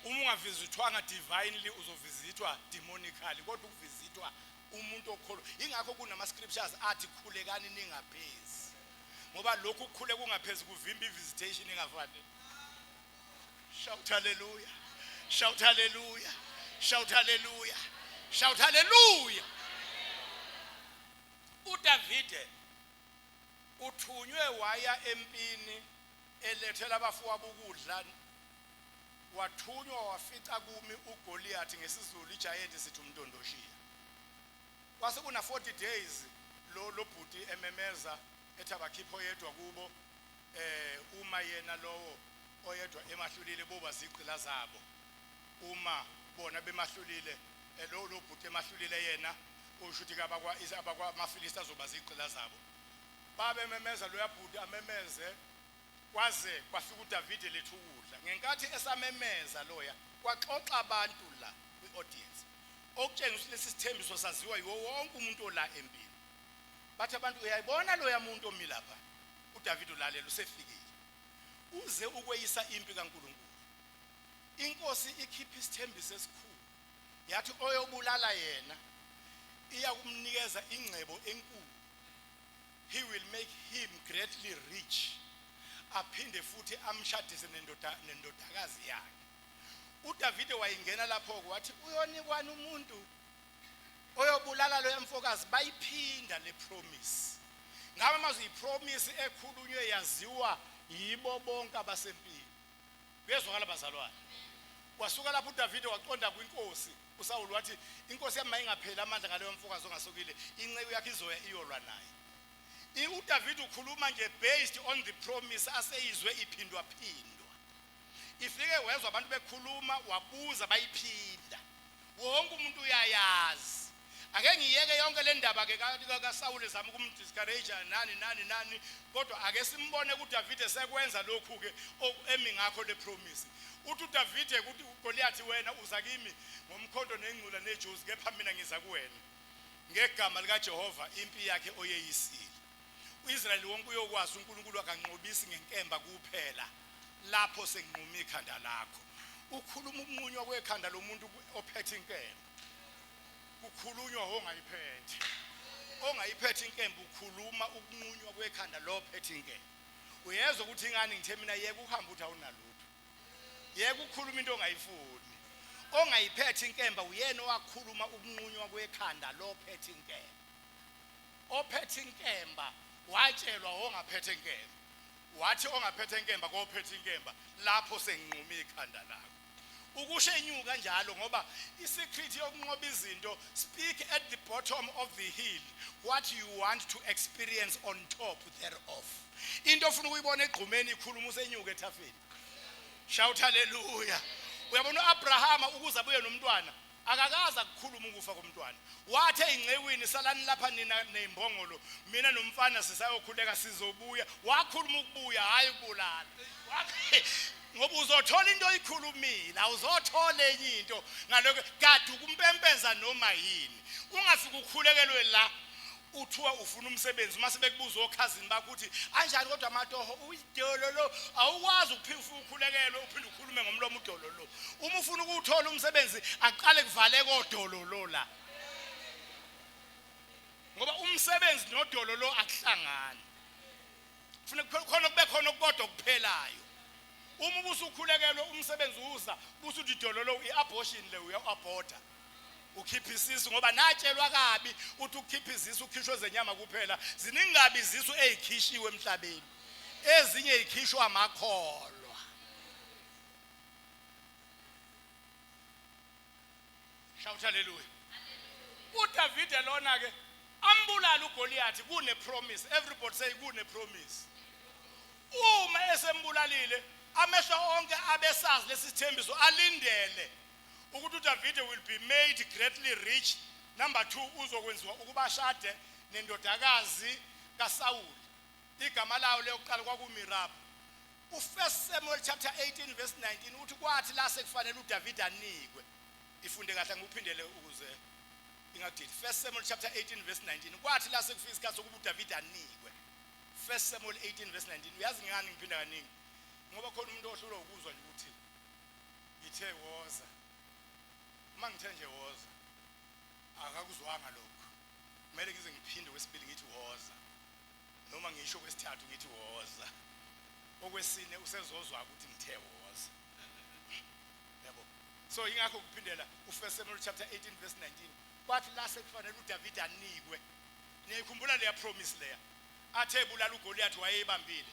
Uma ungavizithwanga divinely uzovizithwa demonically, kodwa ukuvizithwa umuntu okholwa. Ingakho kunama-scriptures athi khulekani ningaphezi, ngoba lokhu kukhule kungaphezi kuvimba i-visitation ingavani. Shout hallelujah. Shout hallelujah. Shout hallelujah. Shout hallelujah. uDavide uthunywe waya empini elethela abafowabo ukudla, wathunywa wafica kumi uGoliath, ngesizulu igiant sithi umntondoshiya. Kwase kuna 40 days lo bhuti ememeza ethi abakhipho yedwa kubo, uma yena lowo oyedwa emahlulile boba ziqila zabo. Uma bona bemahlulile lo bhuti emahlulile yena ushuthi abakwa Mafilista azoba ziqila zabo. Babe memeza lo yabhuti amemeze kwaze kwafika uDavide lethu ukudla. Ngenkathi esamemeza loya kwaxoxa abantu la kwi-audience, okutshengisa ukuthi lesi sithembiso saziwa yiwo wonke umuntu ola empini. Bathi abantu uyayibona loya muntu omi lapha, uDavide ulalela usefikile, uze ukweyisa impi kaNkulunkulu. Inkosi ikhipha isithembiso esikhulu, yathi oyobulala yena iyakumnikeza ingcebo enkulu. He will make him greatly rich, aphinde futhi amshadise nendodakazi yakhe. uDavide wayingena lapho wathi uyonikwana umuntu oyobulala lo yamfokazi, bayiphinda le promise. Ngabe mazi ipromise ekhulunywe yaziwa yibo bonke abasempini. Bezwakala bazalwane. Wasuka lapho uDavide waqonda kwinkosi, uSawuli wathi inkosi yami mayingaphela amandla ngaleyo mfokazi ongasokile, inceku yakhe izoya iyolwa naye. uDavide ukhuluma nje based on the promise aseyizwe iphindwa phindwa. Ifike wezwa abantu bekhuluma wabuza bayiphinda. Wonke umuntu uyayazi. ake ngiyeke yonke le ndaba ke kaSawule zama ukumdiscourage nani kodwa ake simbone kuDavide sekwenza lokhu ke emi ngakho le promise. Uthi uDavide ukuthi uGoliath wena uza kimi ngomkhonto nengcula nejozi kepha mina ngiza kuwena ngegama lika Jehova impi yakhe oyeyisile. uIsrayeli wonke uyokwazi uNkulunkulu akanqobisi ngenkemba kuphela lapho senginquma ikhanda lakho. Ukhuluma ukunqunywa kwekhanda lomuntu ophethe inkemba. Ukhulunywa ongayiphethe inkemba ukhuluma ukunqunywa kwekhanda lophethe inkemba. Uyezwa ukuthi ingani ngithe mina yeke uhamba uthi awunalutho. Yeke ukukhuluma into ongayifuni. Ongayiphethe inkemba uyena owakhuluma ukunqunywa kwekhanda lophethe inkemba. Ophethe inkemba watshelwa ongaphethe inkemba. Wathi ongaphethe inkemba kophethe inkemba lapho senginquma ikhanda lakho. Ukushenyuka kanjalo ngoba isecret yokunqoba izinto speak at the bottom of the hill what you want to experience on top thereof. Into ofuna ukuyibona egqumeni ikhuluma usenyuka ethafeni. Shout hallelujah. Uyabona uAbraham ukuze abuye nomntwana akakaza ukukhuluma ukufa komntwana. Wathe ingcewini salani lapha nina nezimbongolo mina nomfana sisayokhuleka sizobuya. Wakhuluma ukubuya hayi ukubulala. Ngoba uzothola into oyikhulumile awuzothola enye into ngalokho kade ukumpempeza noma yini. Ungafika ukhulekelwe la uthiwa ufuna umsebenzi mase bekubuza okhazini bakho ukuthi anjani kodwa amatoho uyidololo awukwazi ukuphinda ukhulekelwe uphinde ukhulume ngomlomo udololo. Uma ufuna ukuthola umsebenzi aqale kuvale kodololo la. Ngoba umsebenzi nodololo akuhlangani. Ufuna khona kube khona kodwa kuphelayo. Uma ubusukhulekelwe umsebenzi uza busuthi idololo iabortion le uyaborder. Ukhipha isisu ngoba natshelwa kabi uthi ukhipha isisu ukhishwe zenyama kuphela. Ziningabi izisu ezikhishiwe emhlabeni. Ezinye ezikhishwa amakholwa. Shout hallelujah. uDavide lona ke ambulala uGoliath kune promise. Everybody say kune promise. Uma esembulalile amehlo onke abesazi lesithembiso alindele ukuthi uDavide will be made greatly rich. Number 2 uzokwenziwa ukuba shade nendodakazi kaSawuli. Igama lawo leyokuqala kwakuMirab. U1 Samuel chapter 18 verse 19 uthi kwathi la sekufanele uDavide anikwe. Ifunde kahle ngikuphindele ukuze ingadili. 1 Samuel chapter 18 verse 19 kwathi la sekufika isikhathi sokuba uDavide anikwe. 1 Samuel 18 verse 19 uyazi ngani ngiphinda kaningi ngoba khona umuntu ohlulwa ukuzwa nje ukuthi ngithe woza. Uma ngithe nje woza akakuzwanga lokho. Kumele ngize ngiphinde kwesibili ngithi woza. Noma ngisho kwesithathu ngithi woza. Okwesine usezozwa ukuthi ngithe woza. Yabo. So ingakho kuphindela u1 Samuel chapter 18 verse 19 kwathi la sekufanele uDavide anikwe. Niyikhumbula leya promise leya. Athe bulala uGoliath wayebambile.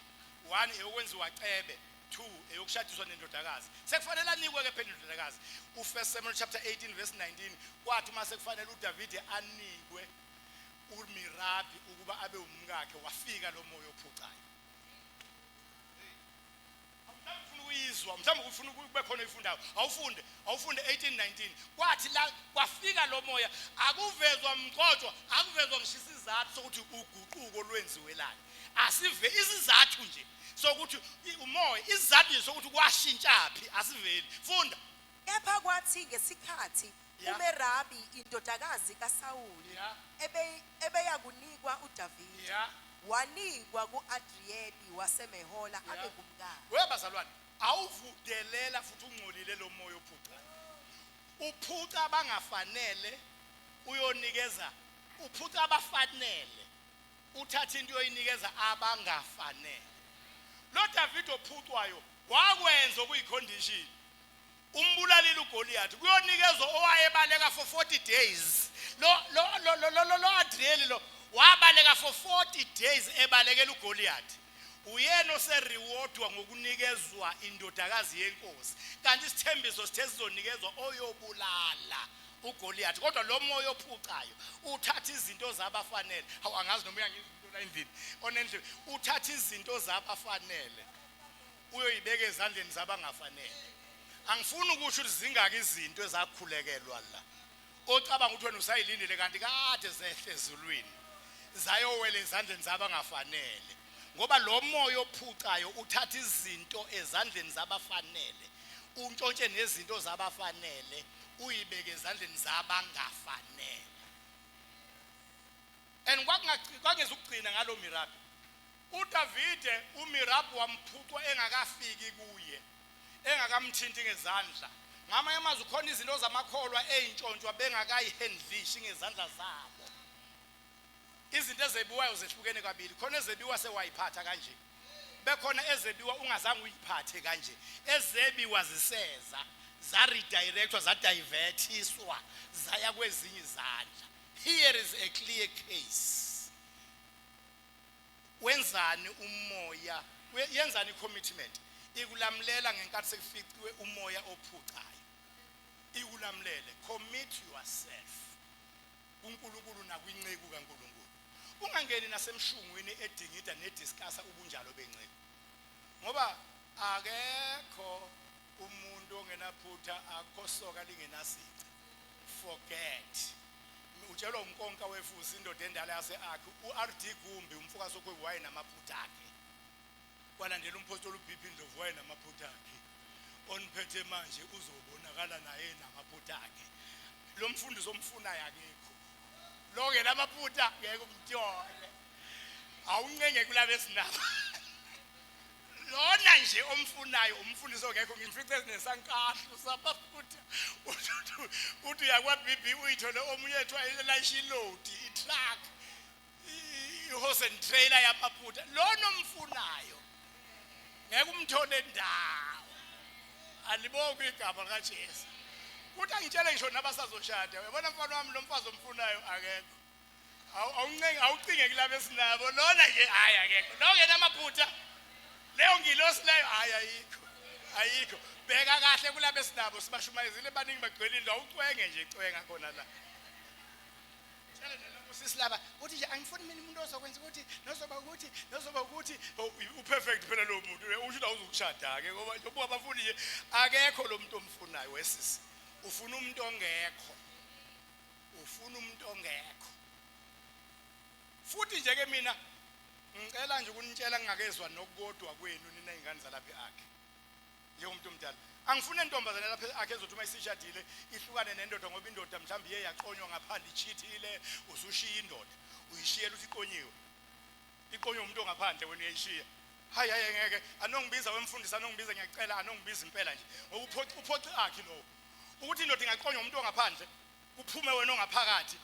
1 eyokwenziwa cebe, 2 eyokushadiswa nendodakazi. Sekufanele anikwe ke phela indodakazi. U1 Samuel chapter 18 verse 19 kwathi mase kufanele uDavide anikwe uMirabi ukuba abe umkakhe wafika lo moya ophucayo. Awufuna uyizwa, mhlawumbe ufuna kube khona ifundayo. Awufunde 18:19. Kwathi la kwafika lo moya akuvezwa mqotshwa, akuvezwa ngishisa izathu sokuthi uguquko lwenziwe la. Asive izizathu nje sokuthi umoya izizathu sokuthi kwashintshaphi asiveli. Funda. Kepha kwathi ngesikhathi uMerabi indodakazi kaSawuli ebeyakunikwa uDavide wanikwa kuAdriyeli waseMehola abe kumkakhe. Webazalwane awuvudelela futhi ungcolile lo moya ophucayo. Uphuca abangafanele uyonikeza uphuca abafanele uthatha into uyoyinikeza abangafanele. Lo Davide ophucwayo wakwenza okuyicondition. Umbulalile uGoliath kuyonikezwa owayebaleka for 40 days. Lo Adriel lo wabaleka for 40 days ebalekela uGoliath. Uyena oserewardwa ngokunikezwa indodakazi yenkosi. Kanti isithembiso sithe sizonikezwa oyobulala uGoliath. Kodwa lo moya ophucayo uthatha izinto zabafanele. Hawu angazi noma uyangizinto la endlini. Onendle uthatha izinto zabafanele uyoyibeka ezandleni zabangafanele. Angifuni ukusho ukuthi zingaki izinto ezakhulekelwa la. ocabanga ukuthi wena usayilindile kanti kade zehle ezulwini zayowela ezandleni zabangafanele ngoba lo moya ophucayo uthatha izinto ezandleni zabafanele untshontshe nezinto zabafanele uyibeke ezandleni zabangafanele and kwangezukugcina ngalo Mirabi uDavide uMirabi wamphucwa engakafiki kuye engakamthinti ngezandla ngamanye amazwi khona izinto zamakholwa ezintshontshwa bengakayihandlishi ngezandla zabo izinto ezebiwayo zehlukene kabili khona ezebiwa sewayiphatha kanje bekhona ezebiwa ungazange uyiphathe kanje ezebiwa ziseza za redirectwa za divertiswa zaya kwezinye izandla here is a clear case wenzani umoya yenzani commitment ikulamlela ngenkathi sekuficiwe umoya ophucayo ikulamlele commit yourself kuNkulunkulu nakwinceku kaNkulunkulu ungangeni nasemshungwini edingida nediscussa ubunjalo benceku ngoba akekho umuntu ongenaphutha akho soka lingenasici forget utshelwa umkonka wefusi indoda endala yase-akhi uRD Gumbi umfokazi okhwebu wayenamaphutha akhe kwalandela umpostoli uBP Ndlovu wayenamaphutha akhe oniphethe manje uzobonakala naye namaphutha akhe lo mfundi somfunayo akekho lo ngenamaphutha ngeke umtyole awuncenge kulabo esinabo lona nje omfunayo umfundisi ongekho ngimfice ezinesankahlo sabaphutha uthi yakwa BB uyithole omunye ethu ayilayisha load itruck ihose and trailer yamaphutha lona omfunayo ngeke umthole ndawo alibonke igama kaJesu kuthi angitshele ngisho nabasazoshada uyabona mfana wami lo mfazi omfunayo akekho awuncenge awucinge kulabo esinabo lona nje hayi akekho lo ngenamaphutha leyo ngilosi leyo hayi ayikho bheka kahle kulabo esinabo sibashumayezile baningi bagcwelile awucwenge nje cwenga khona la tshela nelokho silaba uthi nje angifuni mina umuntu ozokwenza ukuthi nozoba ukuthi uperfect phela lo muntu usho awuzukushada ke ngoba njengoba abafuni nje akekho lo muntu omfunayo wesisi ufuna umuntu ongekho futhi nje ke mina ngicela nje ukunitshela ngingakezwa nokukodwa kwenu nina izingane zalapha eAkhe njengomuntu omdala angifune intombazane lapha akhe ezothi uma isishadile ihlukane nendoda ngoba indoda mhlawumbe iye yaqonywa ngaphandle ichithile usushiya indoda uyishiyela uthi iqonywe umuntu ongaphandle wena uyayishiya hayi ngeke anongibiza wemfundisi anongibiza ngiyacela anongibiza impela nje ngoba uphoqi akhe lo ukuthi indoda ingaqonywa umuntu ongaphandle kuphume wena ongaphakathi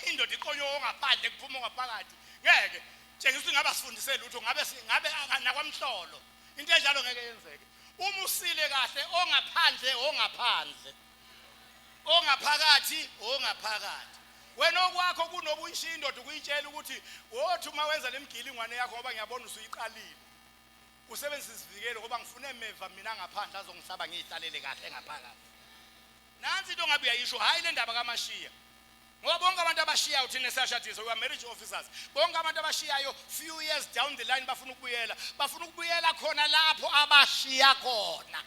indoda iqonywe ongaphandle kuphume ongaphakathi ngeke tshengisa ukuthi ngabe asifundisele lutho ngabe nakwamhlolo into enjalo ngeke yenzeke uma usile kahle ongaphakathi wena okwakho kunobuyishiya indoda ukuyitshela ukuthi wothi uma wenza lemgilingwane yakho ngoba ngiyabona usuyiqalile usebenzisa isivikelo ngoba ngifune emeva mina ngaphandle azongihlaba ngihlalele kahle ngaphakathi nansi into ngabe uyayisho hayi le ndaba kaMashiya ngoba bonke abantu abashiyayo uthina siyashadisa we are marriage officers bonke abantu abashiyayo few years down the line bafuna ukubuyela khona lapho abashiya khona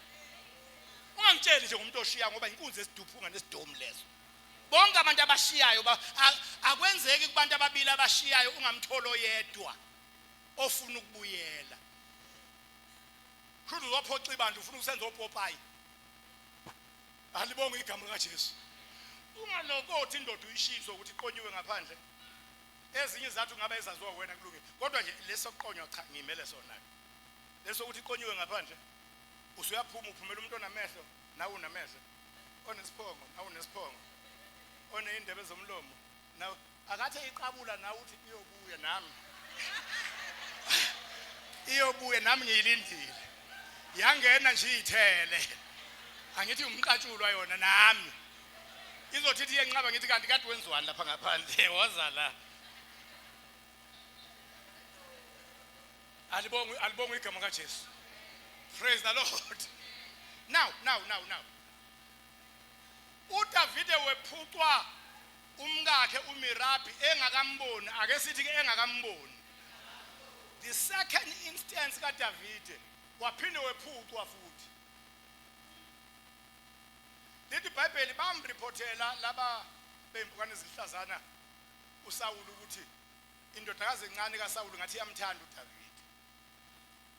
ungangitsheli nje umuntu oshiya ngoba inkunzi esiduphunga nesidomu lezo bonke abantu abashiyayo akwenzeki kubantu ababili abashiyayo ungamtholo yedwa ofuna ukubuyela kuthi waphoxa ibandla ufuna ukusenza opopayi alibonge igama likaJesu ungalokothi indoda uyishiso ukuthi iqonyiwe ngaphandle ezinye izathu ngabe ezaziwa wena kulungile kodwa nje lesoqonywa cha ngimele sona leso ukuthi iqonyiwe ngaphandle usuyaphuma uphumela umuntu onamehlo nawe unamehlo onesiphongo nawe unesiphongo oneindebe zomlomo nawe akathe iqabula nawe uthi iyobuya nami ngiyilindile yangena nje ithele angithi umqatshulwa yona nami izothi ithi yenqaba ngithi kanti kade wenziwani lapha ngaphandle woza la alibonge igama kaJesu praise the Lord now uDavide wephucwa umkakhe uMirabi engakamboni ake sithi ke engakamboni the second instance kaDavide waphinde wephucwa futhi lithi iBhayibheli bamreportela laba bempukane ezihlazana uSawulu ukuthi indodakazi encane kaSawulu ngathi iyamthanda uDavid.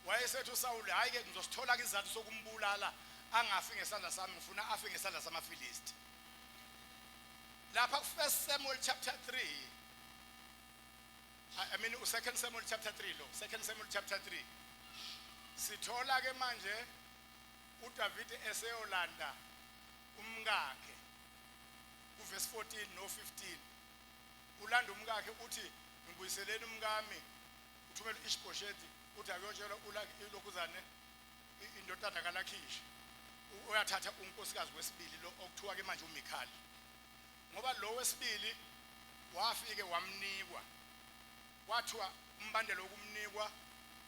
Wayesethi uSawulu hayi ke ngizosithola ke izathu sokumbulala angafi ngesandla sami ngifuna afi ngesandla samaFilisti. Lapha ku1 Samuel chapter 3 I mean 2 Samuel chapter 3 lo 2 Samuel chapter 3 sithola ke manje uDavid eseyolanda umkakhe kuverse 14 no 15 ulanda umkakhe uthi ngibuyiseleni umkami uthumela uIshboshethi uthi akuyotshela ulokhuzane indodana kaLakhishi uyathatha unkosikazi wesibili lo okuthiwa ke manje uMikhali ngoba lo wesibili wafike wamnikwa kwathiwa umbandelo wokumnikwa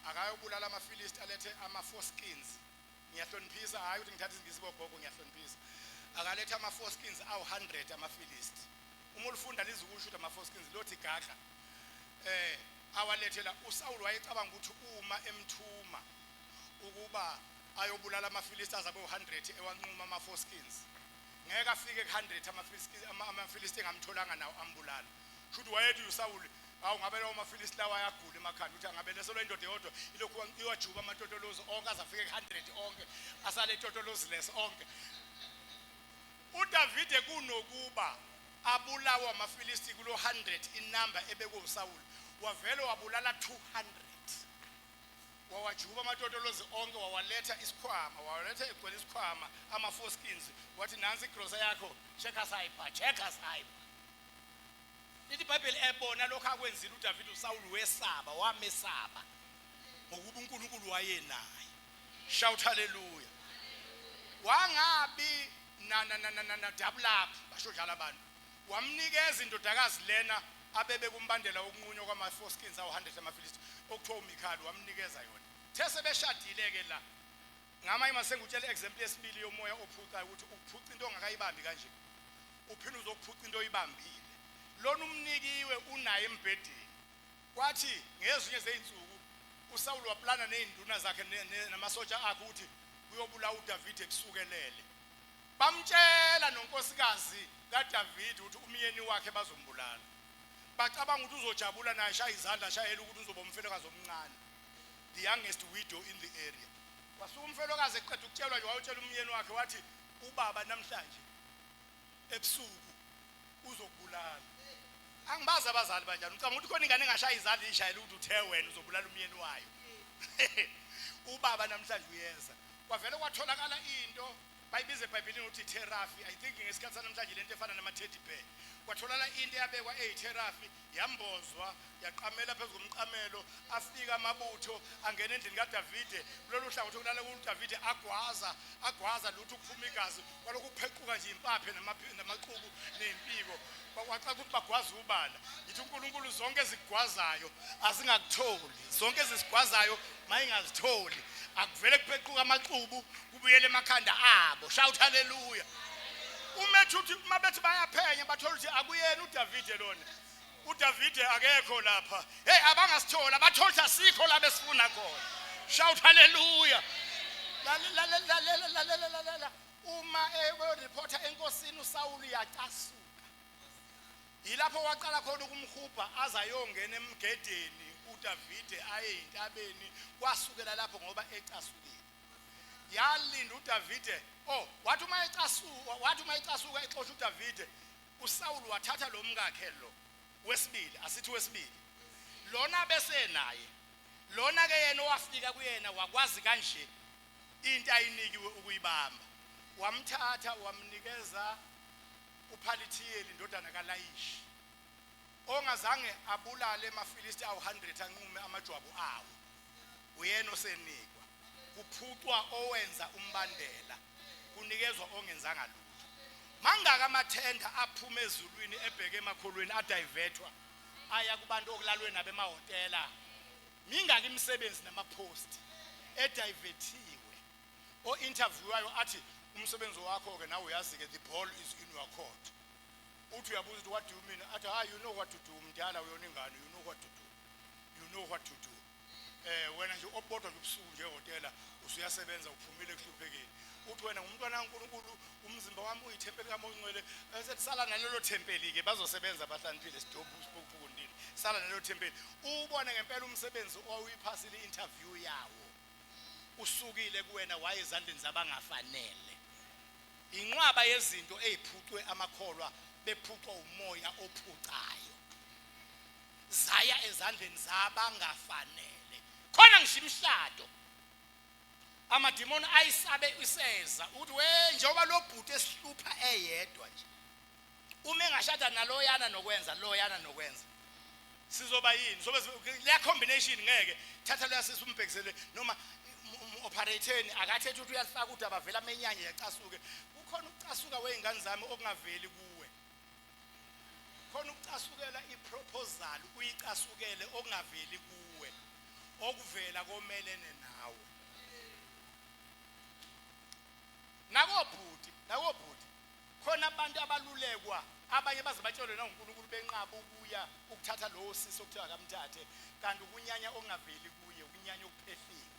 akayobulala amaFilisti alethe ama-foreskins ngiyahloniphisa hayi ukuthi ngithathe izingisibogogo ngiyahloniphisa akaletha ama-foreskins awu-100 amaFilisti uma ulifunda lizukusho ukuthi ama-foreskins lothi gaga awalethela uSawulu wayecabanga ukuthi uma emthuma ukuba ayobulala amaFilisti azabe u100 ewanquma ama-foreskins ngeke afike ku100 amaFilisti engamtholanga nawo ambulala futhi wayethi uSawulu awu ngabe lawo amaFilisti lawa ayagula emakhanda uthi angabe leso indoda yodwa ilokhu iwajuba amatotolozi onke azafike ku100 onke asale totolozi lesi onke uDavide kunokuba abulawa amaFilisti kulo 100 inamba ebekwe uSawulu wavele wabulala 200 wawajuba amatotolozi onke wawaletha isikhwama wawaletha egcwele isikhwama ama-foreskins wathi nansi igrosa yakho check asayipha lithi iBhayibheli ebona lokho akwenzile uDavid uSawulu wesaba wamesaba ngokuba uNkulunkulu wayenaye shout hallelujah wangabi na double up basho njalo abantu wamnikeza indodakazi lena abebe kumbandela wokunqunywa kwama-foreskins awu100 amaFilisti okuthiwa uMikhali wamnikeza yona these beshadile ke la ngamanye masengutshela example yesibili yomoya ophucayo ukuthi ukuphuca into ongakayibambi kanje uphinde uzokuphuca into oyibambile lona umnikiwe unaye embhedeni kwathi ngezinye zeinsuku uSawulu waplana nezinduna zakhe namasotsha akhe ukuthi uyobulawa uDavid ekusukelele bamtshela nonkosikazi kaDavid ukuthi umyeni wakhe bazombulala bacabanga ukuthi uzojabula naye shaya izandla shayela ukuthi uzoba umfelokazi omncane the youngest widow in the area wasuka umfelokazi eqeda ukutshelwa nje wayotshela umyeni wakhe wathi ubaba namhlanje ebusuku uzokubulala angibaza abazali banjani ucabanga ukuthi khona ingane engashaya izandla ishayela ukuthi uthe wena uzobulala umyeni wayo ubaba namhlanje uyeza kwavele kwatholakala into bayibiza eBhayibhelini ukuthi therapy I think ngesikhathi sanamhlanje lento efana nama-teddy bear kwatholakala into eyabekwa eyitherapy yambozwa yaqamela phezu komqamelo afika amabutho angena endlini kaDavide kulolu hlangothi okulala kuDavide agwaza lutho ukuphuma igazi kwalokhu kuphequka nje impaphe namaqubu nempiko kwaxa ukuthi bagwaza ubala yithi uNkulunkulu zonke ezigwazayo asingakutholi zonke ezisigwazayo mayingazitholi akuvele kuphequka amaqubu kubuyele emakhanda abo shout hallelujah umethi uthi mabethi bayaphenya bathola ukuthi akuyena uDavide lona uDavide akekho lapha hey abangasithola bathola ukuthi asikho la besifuna khona shout hallelujah la uma reporter enkosini uSawulu yacasuka yilapho waqala khona ukumhubha azayongena emgedeni uDavide ayeintabeni kwasukela lapho ngoba ecasukile yalinda uDavide wathi uma ecasuka exosha uDavide uSawulu wathatha lo mkakhe lo wesibili asithi wesibili lona bese naye lona ke yena owafika kuyena wakwazi kanje into ayinikiwe ukuyibamba wamthatha wamnikeza uPhalithiyeli indodana kaLayishi ongazange abulale amaFilisti awu100 anqume amajwabu awo uyena osenikwa kuphucwa owenza umbandela kunikezwa ongenzanga lutho mangaka amathenda aphuma ezulwini ebheke emakholweni adivethwa aya kubantu okulalwe nabe emahotela mingaki imisebenzi namapost edivethiwe o-interviewwayo athi umsebenzi wakho ke nawe uyazi ke the ball is in your court uthi uyabuza ukuthi what do you mean athi you know what to do mdala uyona ingane you know what to do wena nje obodwa ubusuku nje ehotela usuyasebenza uphumile ekuhluphekeni uthi wena ngumntwana kaNkulunkulu umzimba wami uyithempeli kaMoya Ngcwele esethi sala nalelo thempeli ke bazosebenza bahlaniphile stophu siphuphundile sala nalelo thempeli ubone ngempela umsebenzi owiphasile interview yawo usukile kuwena waye ezandleni zabangafanele inqwaba yezinto eziphucwe amakholwa bephucwa umoya ophucayo zaya ezandleni zabangafanele khona ngishimshado amadimoni ayisabe iseza uthi we njengoba lo bhuti esihlupha eyedwa nje uma engashada naloyana nokwenza sizoba yini sobe le combination ngeke thatha lo yasisa umbhekisele noma operatorni akathethe ukuthi uyalifaka ukuthi abavela amenyanye yacasuke kukhona ukucasuka weingane zami okungaveli kuwe khona ukucasukela iproposal uyicasukele okungaveli kuwe okuvela komelene nawe nakobhuti khona abantu abalulekwa abanye bazabatshelwe naNkulunkulu benqaba ukuya ukuthatha lo sisi okuthiwa akamthathe kanti ukunyanya okungaveli kuye ukunyanya okuphehliwe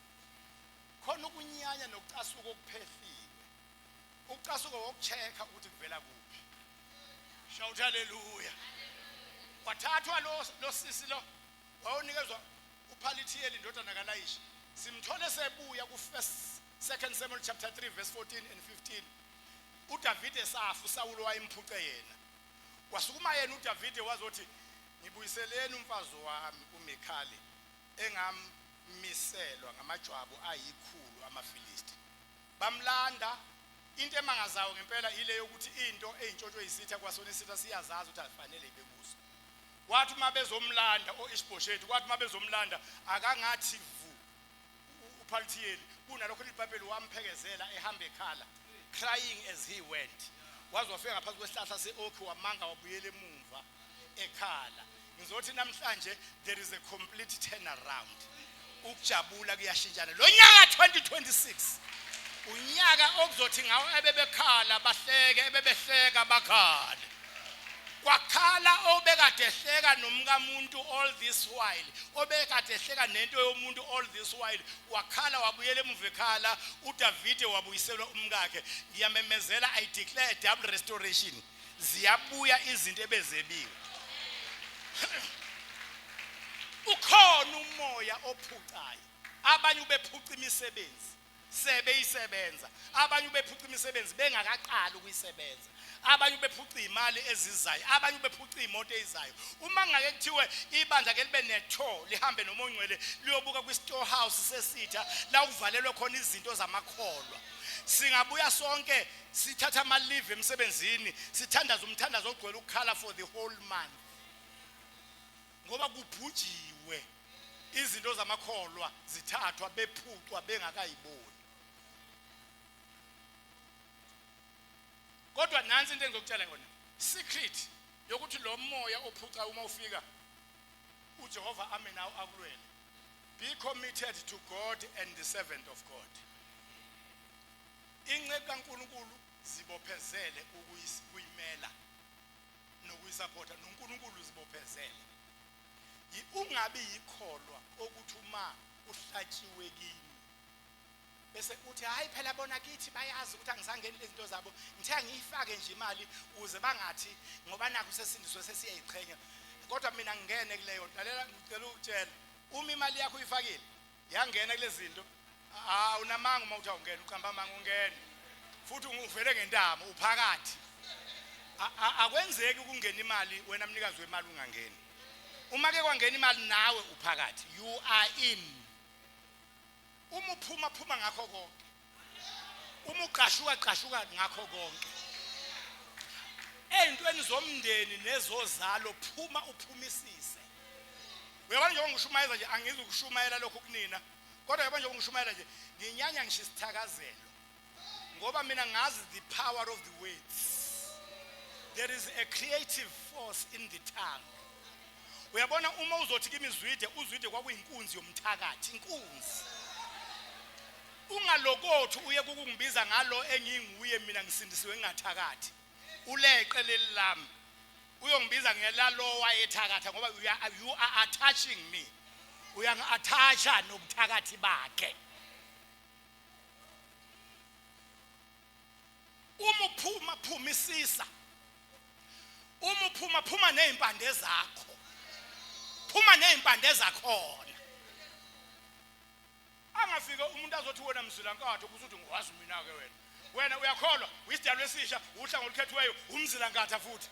khona ukunyanya nokucasuka okuphehliwe ukucasuka wokuchecka ukuthi kuvela kuphi shout hallelujah wathathwa lo sisi lo wawunikezwa uPalithieli indodana kaLayisha simthole sebuya ku 2 Samuel chapter 3 verse 14 and 15 uDavide esafu Sawulo wayimphuce yena wasukuma yena uDavide wazothi ngibuyiseleni umfazi wami uMikhali engammiselwa ngamajwabu ayikhulu amaFilisti bamlanda into emangazayo ngempela ile yokuthi into eyintshotshwe yisitha kwasona isitha siyazazi ukuthi afanele ibekuzo wathi mabezomlanda oIshboshethi wathi mabezomlanda akangathi vu uPalithieli kunalokho iBhayibheli wamphekezela ehamba ekhala crying as he went wazofika ngaphansi kwesihlahla seoak wamanga wabuyela emuva ekhala ngizothi namhlanje there is a complete turnaround ukujabula kuyashintshana lo nyaka 2026 unyaka okuzothi ngawo ebebekhala bahleke ebebehleka bakhale kwakhala obekade ehleka nomkamuntu all this while obekade ehleka nento yomuntu all this while wakhala wabuyela emuva ekhala uDavide wabuyiselwa umkakhe ngiyamemezela I declare double restoration ziyabuya izinto ebezebiwe ukhona umoya ophucayo abanye ubephuca imisebenzi sebeyisebenza abanye ubephuca imisebenzi bengakaqali ukuyisebenza abanye bephuca imali ezizayo abanye bephuca imoto ezizayo uma ngake kuthiwe ibandla ke libe netho lihambe noMoya Ngcwele liyobuka kwi-store house sesitha la uvalelwe khona izinto zamakholwa singabuya sonke sithatha ama leave emsebenzini sithandaza umthandazo ogcwele ukukhala for the whole month ngoba kubhujiwe izinto zamakholwa zithathwa bephucwa bengakayiboni kodwa nansi into engizokutshela ngona secret yokuthi lo moya ophuca uma ufika uJehova ame nawo akulwele be committed to God and the servant of God inceku kaNkulunkulu zibophezele ukuyimela nokuyisupporta noNkulunkulu zibophezele ungabi yikholwa ukuthi uma uhlatshiwe kini bese uthi hayi phela bona kithi bayazi ukuthi angisangeni lezi zinto zabo ngithe ngiyifake nje imali ukuze bangathi ngoba nakho sesindiswe sesiyayichenya kodwa mina ngingene kuleyo lalela ngicela ukutshela uma imali yakho uyifakile yangena kulezi zinto unamanga uma uthi awungena uqamba amanga ungene futhi uvele ngentamo uphakathi akwenzeki ukungena imali wena mnikazi wemali ungangeni uma ke kwangena imali nawe uphakathi you are in uma uphuma ngakho konke uma uqashuka ngakho konke ezintweni zomndeni nezozalo phuma uphumisise uyabona njengoba ngishumayeza nje angizi ukushumayela lokho kunina kodwa uyabona njengoba ngishumayela nje nginyanya ngisho isithakazelo ngoba mina ngazi the power of the words there is a creative force in the tongue uyabona uma uzothi kimi uzwide kwakuyinkunzi yomthakathi inkunzi ungalokothi uye kukungibiza ngalo enginguye mina ngisindisiwe ngingathakathi uleqe leli lami uyongibiza ngelalo wayethakatha ngoba you are attaching me uyangi-attach nobuthakathi bakhe uma uphuma isisa, uma phuma nezimpande zakho, phuma nezimpande zakhona. Angafika umuntu azothi wena mzilankatho kusuthi ngikwazi mina ke wena uyakholwa uyisidalwa esisha uhlanga olukhethiweyo umzilankatha futhi.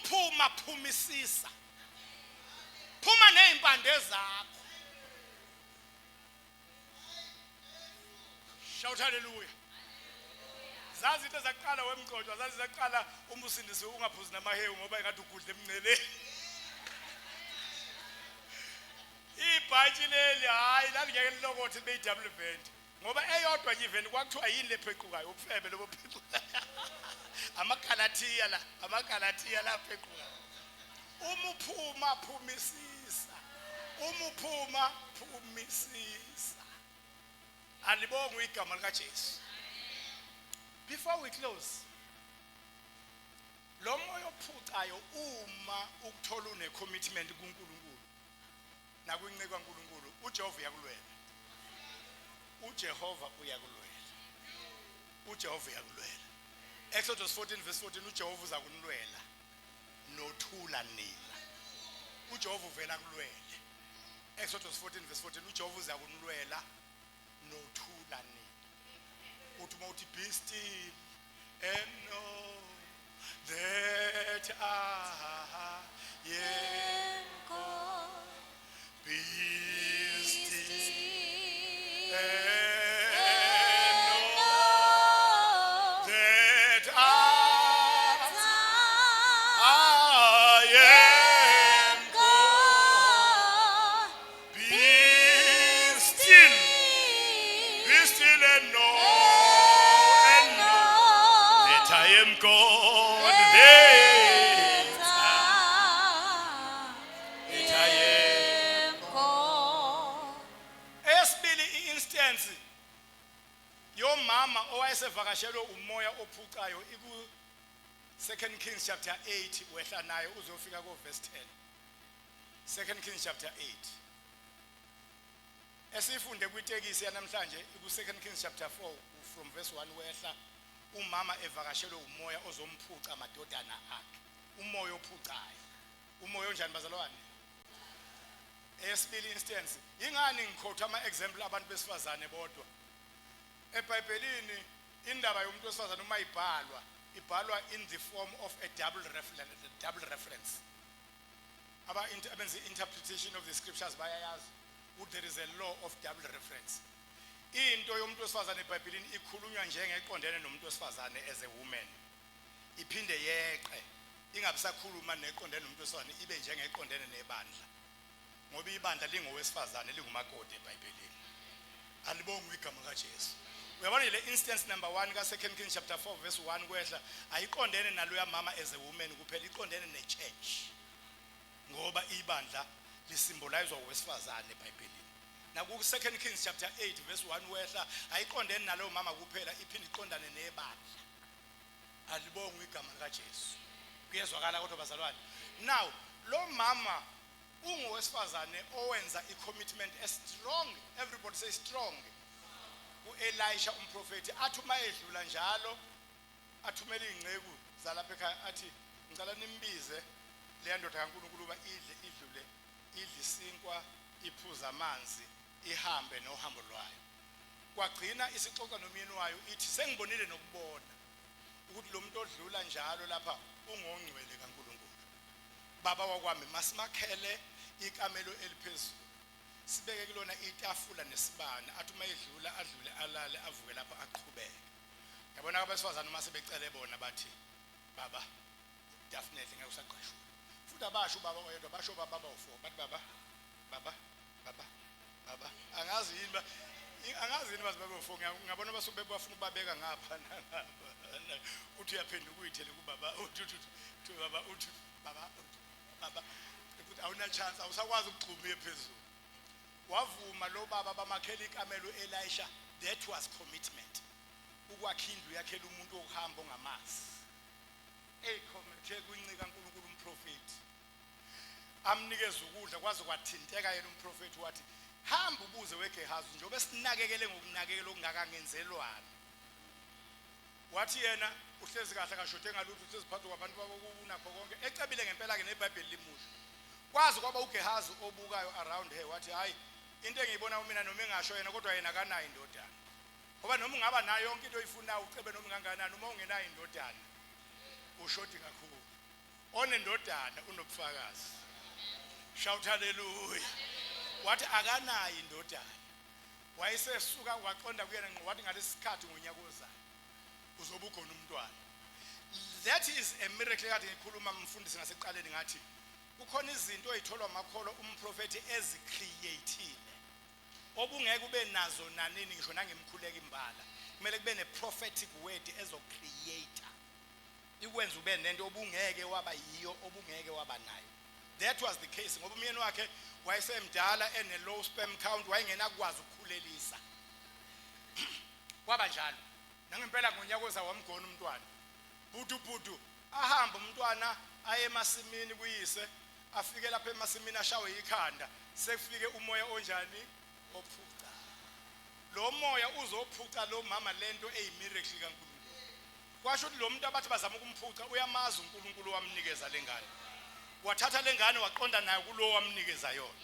Phuma isisa, phuma nezimpande zakho. Shout hallelujah. Zazi into zaqala wemgcojwa, zazi zaqala umusindisi ungaphuzi namahewu ngoba engathi ugudle emnceleni. Ibhaji leli hayi lalingeke lilokothe beyi-double event ngoba eyodwa nje event kwakuthiwa yini lephequkayo ubufebe lobo phequkayo. Amagalatiya la phequkayo. Phuma isisa. Alibonga igama lika Jesu. Before we close, lo moya ophucayo uma ukuthola une commitment kuNkulunkulu nakuyinceka kaNkulunkulu, uJehova uyakulwela. uJehova uyakulwela. Exodus 14 verse 14 uJehova uza kunilwela nothula nina. uJehova uvela kulwele. Exodus 14 verse 14 uJehova uza kunilwela nothula nina. Uthi mawuthi be still and know that I am God. Be still and know that I am God. Be still and know that I am God. Your mama owayesevakashelwe umoya ophucayo iku 2 Kings chapter 8 wehla nayo uzofika ku verse 10. 2 Kings chapter 8. Esifunde kwitekisi yanamhlanje iku 2 Kings chapter 4 from verse 1 wehla umama evakashelwe umoya ozomphuca amadodana akhe. Umoya ophucayo. Umoya onjani bazalwane? Esibili instance, ingani ngikhotha ama example abantu besifazane bodwa. eBhayibhelini indaba yomuntu wesifazane uma ibhalwa in the form of a double reference. Abenza interpretation of the scriptures bayayazi ukuthi there is a law of double reference. Into yomuntu wesifazane eBhayibhelini ikhulunywa njengeqondene nomuntu wesifazane as a woman. Iphinde yeqe ingabisakhuluma neqondene nomuntu wesifazane ibe njengeqondene nebandla. Ngoba ibandla lingowesifazane lingumakoti eBhayibhelini. Alibonga igama kaJesu. Uyabona le instance number 1 ka 2 Kings chapter 4 verse 1 kwehla ayiqondene naloya mama as a woman kuphela iqondene nechurch. Ngoba ibandla lisymbolizewa owesifazane eBhayibhelini. Naku 2 Kings chapter 8 verse 1 wehla ayiqondene naloyo mama kuphela iphinde iqondane nebandla. Alibonga igama likaJesu. Kuyezwakala kodwa bazalwane. Now lo mama ungowesifazane owenza icommitment strong. Everybody say strong. Elisha umprofeti athi uma edlula njalo athumela ingceku zalapha ekhaya athi ngicela nimbize le ndoda kaNkulunkulu uba idlule isinkwa iphuza amanzi ihambe nohambo lwayo. Kwagcina isixoxa nomyeni wayo ithi sengibonile nokubona ukuthi lo muntu odlula njalo lapha ungongcwele kaNkulunkulu. Baba wakwami masimakhele ikamelo eliphezulu sibeke kulona itafula nesibane athi uma edlula adlule alale avuke lapha aqhubeke. Yabona abasifazana uma sebecele bona bathi baba definitely ngeke usaqashwa. Futhi abasho baba oyedwa basho baba u4 bathi baba angazi yini bazibeke u4 ngabona basuke bafuna ubabeka ngapha ngapha. Uthi uyaphenduka uyithele kubaba uthi baba ukuthi awuna chance awusakwazi ukuxhuma ephezulu. Wavuma lo baba bamakhela ikamelo Elisha. That was commitment. Ukwakha indlu yakhela umuntu okuhamba ongamazi. Committed kuyincika kaNkulunkulu umprofeti. Amnikeza ukudla kwaze kwathinteka yena umprofeti wathi hamba ubuze weGehazi njengoba sinakekele ngokunakekela okungakangenzelwana. Wathi yena uhlezi kahle akashode ngalutho useziphatha kwabantu bakubunakho konke ecebile ngempela ke neBhayibheli limusho. Kwazi kwaba uGehazi obukayo around her wathi hayi into engiyibona mina noma engasho yena kodwa yena akanayo indodana. Ngoba noma ungaba nayo yonke into oyifunayo ucebe noma unganganani uma ungenayo indodana ushoti kakhulu. Onendodana unobufakazi. Shout hallelujah. Wathi akanayo indodana. Wayesesuka waqonda kuyena ngqo wathi ngalesikhathi ngonyaka ozayo uzoba ukhona umntwana. That is a miracle kade ngikhuluma umfundisi ngaseqaleni ngathi kukhona izinto ezitholwa amakholo umprofeti ezicreateile obungeke ube nazo nanini ngisho nangemkhuleka imbala kumele kube ne-prophetic word ezocreator ikwenza ube nento obungeke waba yiyo obungeke waba nayo. That was the case ngoba umyeni wakhe wayesemdala ene-low sperm count wayengenakwazi ukukhulelisa. Kwaba njalo nangempela ngonyaka ozayo wamgona umntwana bhudu ahamba umntwana aye emasimini kuyise afike lapha emasimini ashawe ikhanda sekufike umoya onjani ophuca. Lo moya uzophuca lo mama lento eyimiracle kaNkulunkulu. Kwasho ukuthi lo muntu abathi bazama ukumphuca uyamazi uNkulunkulu wamnikeza lengane. Wathatha lengane waqonda nayo kulo wamnikeza yona.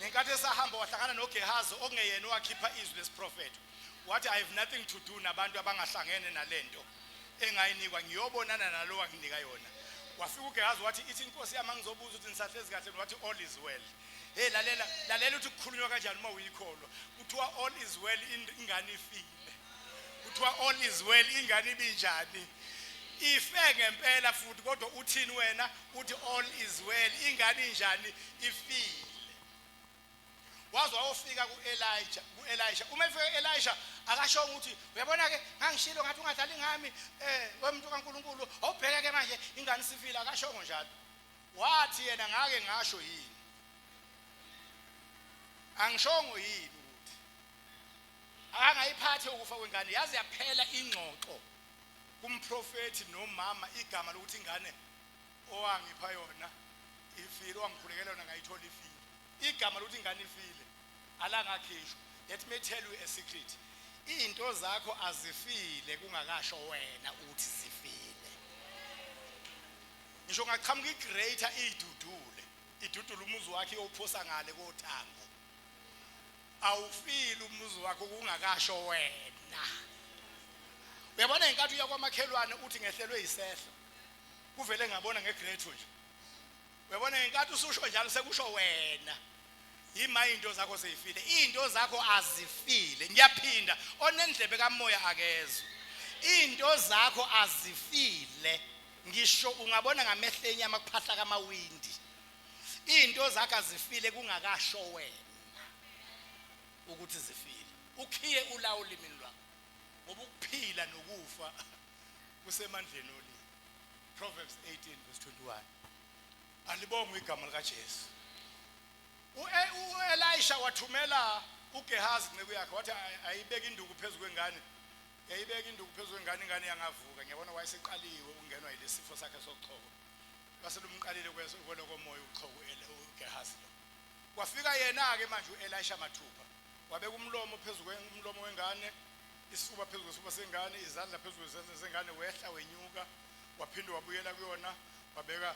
Ngenkathi esahamba wahlangana noGehazi okungeyena owakhipha izwi lesiprofeti. Wathi I have nothing to do nabantu abangahlangene nalento engayinikwa ngiyobonana nalo wanginika yona. Wafika uGehazi wathi ithi inkosi yami ngizobuza ukuthi nisahlezi kahle wathi all is well. Hey lalela uthi kukhulunywa kanjani uma uyikholwa. Kuthiwa all is well ingane ifile. Kuthiwa all is well ingane ibinjani. Ife ngempela futhi kodwa uthini wena uthi all is well ingane injani ifile. Waze wayofika ku-Elisha uma efike Elisha akasho ukuthi uyabona ke ngangishilo ngathi ungadlali ngami wemuntu kaNkulunkulu awubheke ke manje ingane sifile akashongo njalo. Wathi yena ngake ngasho yini angishongo yini ukuthi akangayiphathe ukufa kwengane yaze yaphela ingxoxo kumprofeti nomama igama lokuthi ingane owangipha yona ifile wangikhulekela yona ngayithola ifile igama lokuthi ingane ifile alangakhishwa. Let me tell you a secret. Into zakho azifile kungakasho wena uthi zifile. Ngisho ngaqhamuka igreater idudule umuzi wakhe ophosa ngale kothango. Awufile umuzi wakho kungakasho wena. Uyabona inkathi uya kwamakhelwane uthi ngehlelwe isehlo. Kuvele ngabona ngegreater nje. Uyabona inkathi ususho njalo sekusho wena. Yima into zakho seyifile. Into zakho azifile. Ngiyaphinda onendlebe kamoya akezwe. Into zakho azifile. Ngisho ungabona ngamehlo enyama kuphahla kamawindi. Into zakho azifile kungakasho wena ukuthi zifile. Ukhiye ulawo limini lwakho. Ngoba ukuphila nokufa kusemandleni olimi. Proverbs 18:21. Alibonge igama likaJesu. U-Elisha wathumela uGehazi inceku yakhe wathi ayibeke induku phezulu kwengane. Yayibeka induku phezulu kwengane ingane yangavuka. Ngiyabona wayeseqaliwe ukungenwa yilesifo sakhe sokuxhobo. Waselumqalile kwelokomoya uxhobo uGehazi lo. Kwafika yena ke manje uElisha mathupha. Wabeka umlomo phezulu kwemlomo wengane, isifuba phezulu kwesifuba sengane, izandla phezulu kwezandla zengane wehla wenyuka. Waphinda wabuyela kuyona. Wabeka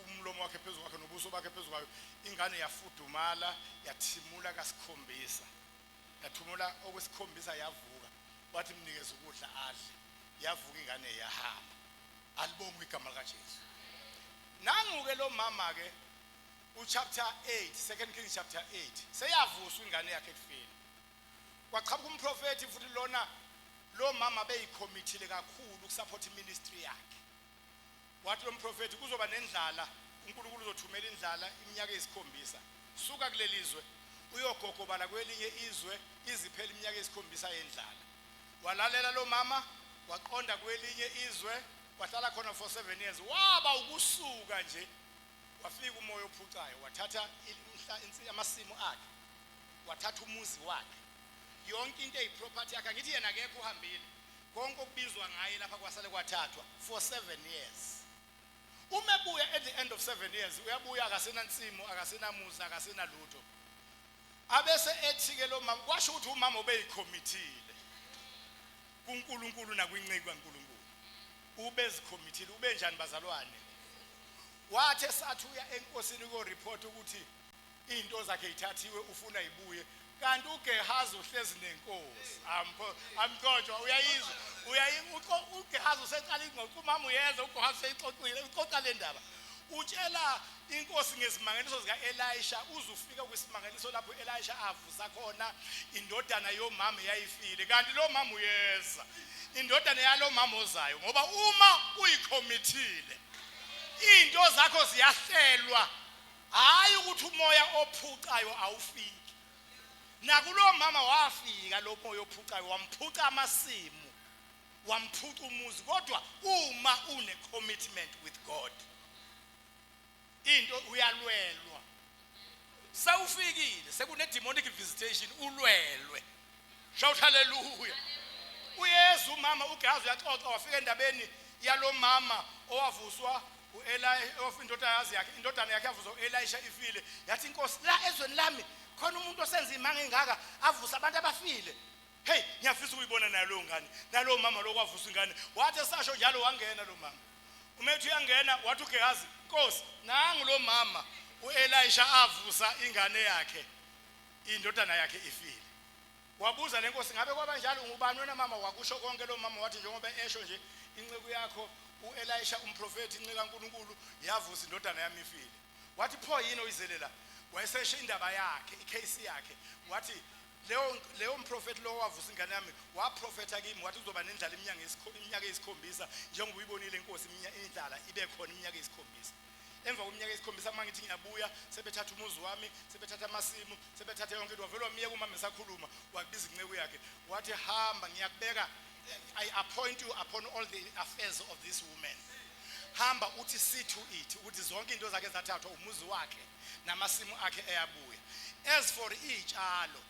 umlomo wakhe phezulu kwakhe nobuso bakhe phezulu kwayo. Ingane yafudumala yathimula kasikhombisa. Yathumula okwesikhombisa yavuka. Wathi mnikeze ukudla adle. Yavuka ingane yahamba. Alibonge igama likaJesu. Nangu-ke lo mama ke uchapter 8, 2 Kings chapter 8. Seyavuswa ingane yakhe ekufeni. Kwaqhamuka umprofeti futhi lona lo mama beyikhommithile kakhulu ukusupport ministry yakhe. Wathi lo mprofeti kuzoba nendlala uNkulunkulu uzothumela indlala iminyaka eyisikhombisa. Suka kulelizwe uyogogobala kwelinye izwe iziphela iminyaka eyisikhombisa yendlala. Walalela lo mama waqonda kwelinye izwe wahlala khona for 7 years. Waba ukusuka nje wafika umoya ophucayo wathatha amasimu akhe wathatha umuzi wakhe yonke into eyiproperty yakhe ngithi yena akekho uhambile konke okubizwa ngaye lapha kwasale kwathathwa for 7 years. Umebuya at the end of 7 years uyabuya akasena nsimo akasenamuzi akasenalutho. abese ethi-ke lo mama kwasho ukuthi umama ubeyikhommithile kuNkulunkulu nakwinceku kaNkulunkulu ubezikhommithile ube njani bazalwane wathi esathi uya enkosini ko-report ukuthi into zakhe ithathiwe ufuna ibuye kanti uGehazi uhlezi nenkosi amkhonjwa uyayizwa uGehazi useqala ingxoxo umama uyeza uGehazi useyixoxile uxoxa le ndaba utshela inkosi ngezimangaliso zika-Elisha uzufika kwisimangaliso lapho Elisha avusa khona indodana yomama yayifile kanti lo mama uyeza indodana yalo mama ozayo ngoba uma uyikhommithile into zakho ziyahlelwa hayi ukuthi umoya ophucayo awufiki nakulo mama wafika lo moya ophucayo wamphuca amasimu wamphuca umuzi kodwa uma une commitment with God into uyalwelwa sawufikile sekune demonic visitation ulwelwe shout hallelujah uyesu umama uGehazi uyaxoxa wafika endabeni yalo mama owavuswa indodana yakhe yavuswa uElisha ifile yathi inkosi la ezweni lami khona umuntu osenza imanga engaka avusa abantu abafile hey ngiyafisa ukuyibona nalo ngane nalo mama lokwavusa ingane wathi esasho njalo wangena lo mama umethi uyangena wathi uGehazi Nkosi nangu lo mama uElisha avusa ingane yakhe indodana yakhe ifile wabuza lenkosi ngabe kwabanjalo ngubani wena mama wakusho konke lo mama wathi njengoba esho nje inceku yakho uElisha umprofeti inceku kaNkulunkulu yavusa indodana yami ifile wathi pho yini oyizelela wayeseshe indaba yakhe icase yakhe wathi leyo umprofeti lo wavusa ingane yami waprofeta kimi wathi uzoba nendlala iminyaka eyisikhombisa njengoba uyibonile inkosi indlala ibe khona iminyaka eyisikhombisa emva kweminyaka eyisikhombisa uma ngithi ngiyabuya sebethatha umuzi wami sebethatha amasimu sebethatha yonke into wavele wamiya kumama esakhuluma wakubiza inceku yakhe wathi hamba ngiyakubeka I appoint you upon all the affairs of this woman hamba uthi see to it ukuthi zonke into zakhe zathathwa umuzi wakhe namasimu akhe eyabuya as for itshalo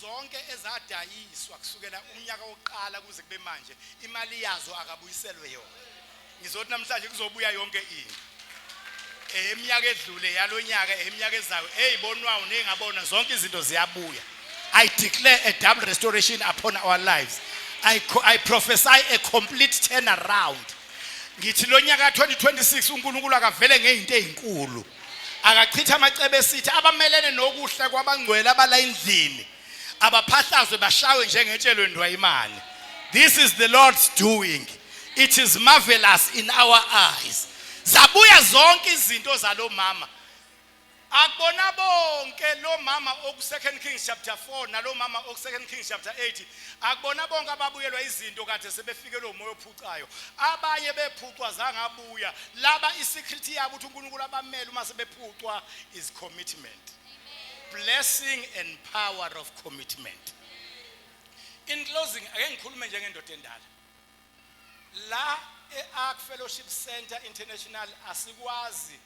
zonke ezadayiswa kusukela umnyaka wokuqala kuze kube manje imali yazo akabuyiselwe yona ngizothi namhlanje kuzobuya yonke into eminyaka edlule yalonyaka eminyaka ezayo eyibonwayo nengabona zonke izinto ziyabuya I declare a double restoration upon our lives I prophesy a complete turnaround ngithi lonyaka 2026 uNkulunkulu akavele ngeinto ezinkulu akachitha amacebe esithi abamelene nokuhla kwabangcwele abala endlini abaphahlazwe bashawe njengetshelo ndwayimali this is the Lord's doing it is marvelous in our eyes zabuya zonke izinto zalo mama akubona bonke lo mama oku 2 Kings chapter 4 nalo mama oku 2 Kings chapter 8 akubona bonke ababuyelwa izinto kade sebefikele umoya ophucayo abanye bephucwa zangabuya laba isecret yabo ukuthi uNkulunkulu abamele uma sebephucwa is commitment blessing and power of commitment in closing ake ngikhulume njengendoda endala la eArk Fellowship Center International asikwazi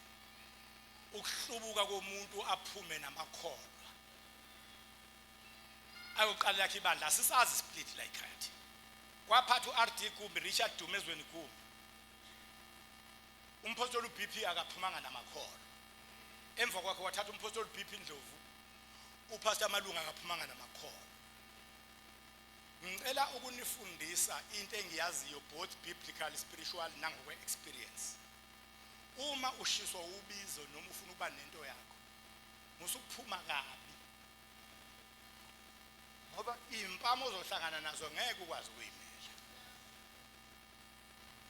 ukuhlubuka komuntu aphume namakholwa ayoqala yakhe ibandla asisazi split like that kwaphatha uRD Kumbi Richard Dumezweni Kumbi umpostoli uBP akaphumanga namakholwa emva kwakhe wathatha umpostoli uBP Ndlovu upastor Malunga akaphumanga namakholwa ngicela ukunifundisa into engiyaziyo both biblical spiritual nangokwe experience uma ushiswa ubizo noma ufuna ukuba nento yakho musukuphuma kabi ngoba impamo ozohlangana nazo ngeke ukwazi ukuyimela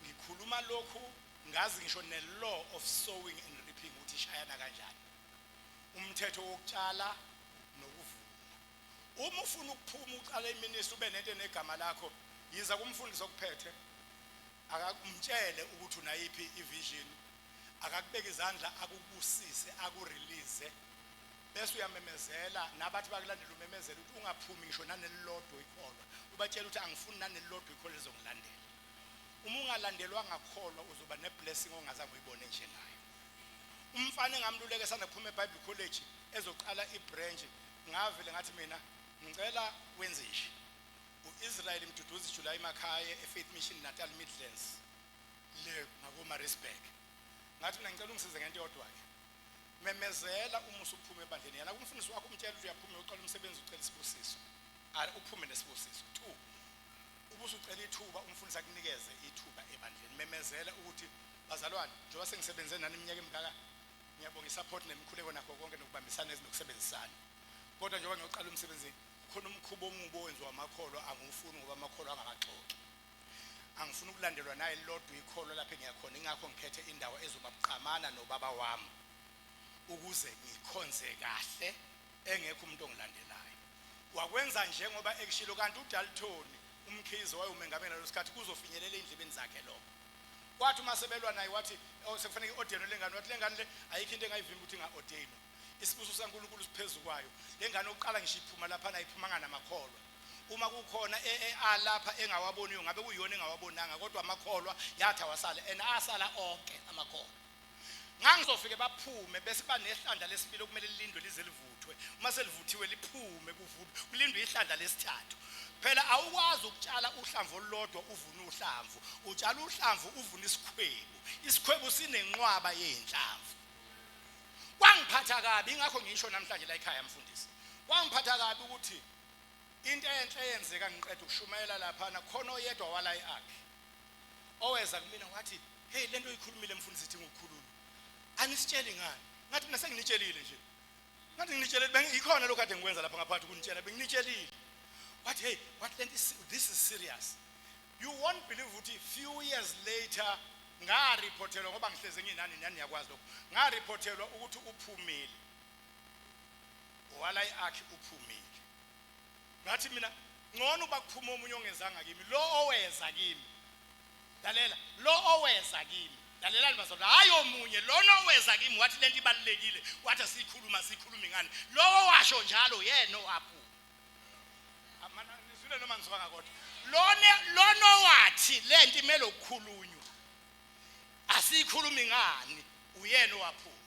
ngikhuluma lokhu ngazi ngisho ne-law of sowing and reaping ukuthi ishayana kanjani umthetho wokutshala nokuvuna uma ufuna ukuphuma uqala iministry ube nento negama lakho yiza kumfundisi okuphethe akakumtshele ukuthi unayiphi ivision akakubeka izandla akubusise akurelease bese uyamemezela nabathi bakulandela umemezela ukuthi ungaphumi ngisho nanelilodwa ikholwa ubatshela ukuthi angifuni nanelilodwa ikholwa lizongilandela uma ungalandelwa ngakholwa uzoba neblessing ongazange uyibone nje nayo umfana engamluleke sana kuphuma eBible College ezoqala ibranch ngavele ngathi mina ngicela wenze nje uIsrael Mduduzi July Makhaya eFaith Mission Natal Midlands le ngako Maritzburg ngathi mina ngicela ungisize ngento yodwa ke memezela uma usuphume ebandleni yana kumfundisi wakho umtshela ukuthi uyaphuma uqala umsebenzi ucela isibusiso uphume nesibusiso. 2 ubusucela ithuba umfundisi akunikeze ithuba ebandleni memezela ukuthi bazalwane njengoba sengisebenze nani iminyaka emingaka ngiyabonga isupport nemikhuleko nakho konke nokubambisana ezinokusebenzisana kodwa njengoba ngiyoqala umsebenzi khona umkhubo omubo owenziwa amakholwa angufuni ngoba amakholwa angakaxoxi angifuni ukulandelwa naye lodwa ikholo lapha engiyakhona ingakho ngikhethe indawo ezobabuqamana nobaba wami ukuze ngikhonze kahle engekho umuntu ongilandelayo wakwenza njengoba ekushilo kanti uDalton umkhizi wayeumengamela losikhathi kuzofinyelela endlebeni zakhe lokho kwathi masebelwa naye wathi sekufanele iordain lengane wathi lengane le ayikho into engayivimba ukuthi ingaordain isibuso saNkulunkulu siphezulu kwayo lengane oqala ngishiphuma lapha nayiphumanga namakholwa uma kukhona alapha engawaboniyo ngabe kuyona engawabonanga kodwa amakholwa yathi awasala asala onke amakholwa ngangizofike baphume bese banehlanda lesibili okumele lilindwe lize livuthwe uma selivuthiwe liphume kuvuthwe kulindwe ihlanda lesithathu phela awukwazi ukutshala uhlamvu olulodwa uvune uhlamvu utshala uhlamvu uvune isikhwebu sinenqwaba yezinhlamvu kwangiphatha kabi ingakho ngisho namhlanje la ekhaya mfundisi kwangiphatha kabi ukuthi into enhle yenzeka ngiqeda ukushumayela lapha khona oyedwa wala yakhe oweza kumina wathi hey lento oyikhulumile mfundisi ithi ngokukhuluma anisitsheli ngani ngathi mina senginitshelile nje ngathi nginitshelile bengikhona lokho kade ngikwenza lapha ngaphathi kunitshela benginitshelile wathi hey this is serious you won't believe ukuthi few years later ngariportelwa ngoba ngihleze nginani nani yakwazi lokho ngariportelwa ukuthi uphumile wala yakhe uphumile ngathi mina ngcono bakuphuma omunye ongezanga kimi lo oweza kimi lalela lo oweza kimi lalelani bazalwane hayi omunye lona oweza kimi wathi lento ibalekile wathi sikhulumi ngani lo owasho njalo yena owaphuma amana nizwile noma ngizwanga kodwa lona wathi lento imele ukukhulunywa asikhulumi ngani uyena owaphuma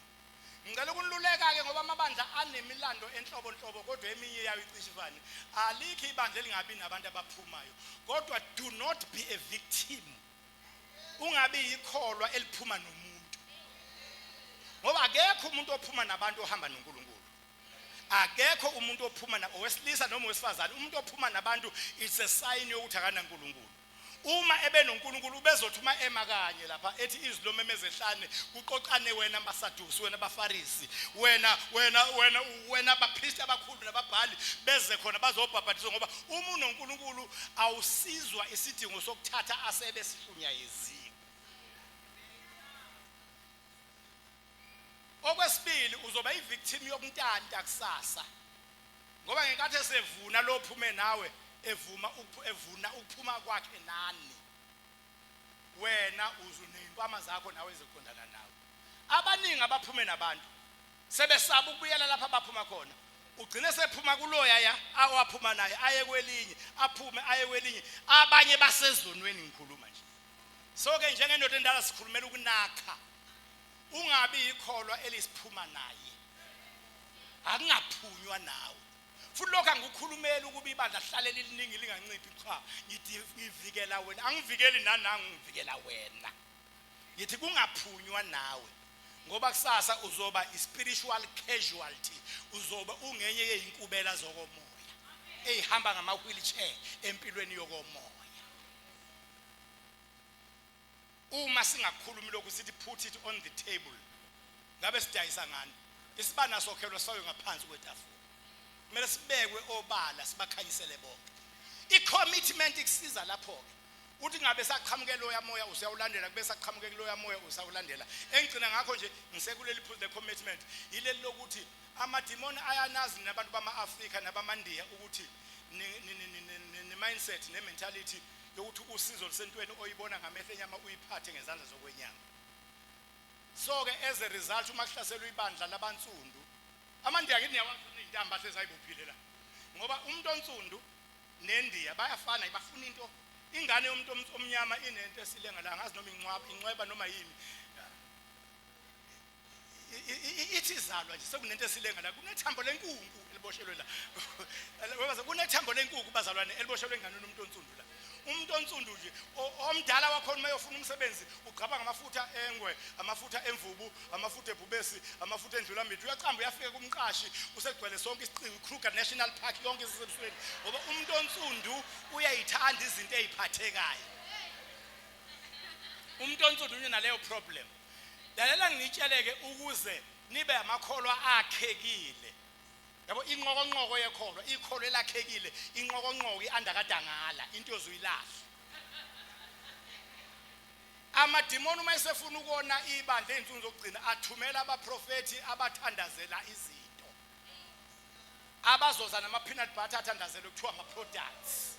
ngicela ukuniluleka ke ngoba amabandla anemilando enhlobonhlobo kodwa eminye yayo icishivane alikho ibandla elingabi nabantu abaphumayo kodwa do not be a victim ungabi ikholwa eliphuma nomuntu ngoba akekho umuntu ophuma nabantu ohamba noNkulunkulu akekho umuntu ophuma owesilisa noma owesifazane umuntu ophuma nabantu it's a sign yokuthi akana uNkulunkulu uma ebenoNkulunkulu bezothi uma emakanye lapha ethi izwi lomemeze ehlane kuqoqane wena abasadusi wena abafarisi wena abaphristi abakhulu nababhali beze khona bazobhabhathizwa ngoba uma unoNkulunkulu awusizwa isidingo sokuthatha asebe sihlunyayeziwe okwesibili uzoba ivictim yokuntanta kusasa ngoba ngenkathi esevuna lo phume nawe evuna ukuphuma kwakhe nani wena uzuneyintwama zakho nawe eziqondana nawe abaningi abaphume nabantu sebesaba ukubuyela lapha abaphuma khona ugcine sephuma kuloya awaphuma naye aye kwelinye aphume aye kwelinye abanye basezonweni ngikhuluma nje so ke njengendoda endala sikhulumela ukunakha ungabi ikholwa elisiphuma naye akungaphunywa nawe futhi lokho angikukhulumela ukuba ibandla hlale liliningi linganciphi cha ngithi ngivikela wena angivikeli nanangu ngivikela wena ngithi kungaphunywa nawe ngoba kusasa uzoba spiritual casualty uzoba ungenye yezinkubela zokomoya ehamba ngama wheelchair empilweni yokomoya uma singakhulumi lokhu sithi put it on the table ngabe sidayisa ngani isibana sokhelwa sayo ngaphansi kwetafula kumele sibekwe obala sibakhanyisele bonke icommitment ikusiza lapho ke uthi ngabe saqhamuke loya moya usawulandela kube saqhamuke loya moya usawulandela engcina ngakho nje ngisekuleli put the commitment ileli lokuthi amadimoni ayanazi nabantu bama-Afrika nabamaNdiya ukuthi ne mindset ne mentality yokuthi usizo lusentweni oyibona ngamehlo enyama uyiphathe ngezandla zokwenyama so ke as a result uma kuhlaselwa ibandla labansundu amaNdiya ngithi niyawafuna intamba sezayibophile la ngoba umuntu onsundu neNdiya bayafana ibafuna into ingane yomuntu omnyama inento esilenga la ngazi noma inqweba noma yini ithi izalwa nje sekunento esilenga la kunethambo lenkunku eliboshelwe la ngoba kunethambo lenkunku bazalwane eliboshelwe ingane yomuntu onsundu la umuntu onsundu nje omdala wakhona mayofuna umsebenzi ugqaba ngamafutha engwe, amafutha emvubu, amafutha ebhubesi, amafutha endlula mithi. Uyacamba uyafika kumqashi usegcwele sonke isiqiwi, Kruger National Park yonke isebusweni, ngoba umuntu onsundu uyayithanda izinto eziphathekayo. Umuntu onsundu unaleyo problem. Lalela ngitsheleke ukuze nibe amakholwa akhekile. Yabo inqokonqoko yekholwa, ikholwa elakhekile, inqokonqoko iandakadangala, into ozuyilahla. Amadimoni uma esefuna ukona ibandla ezinsuku zokugcina athumela abaprofeti abathandazela izinto. Abazoza nama peanut butter athandazelwe kuthiwa ama products.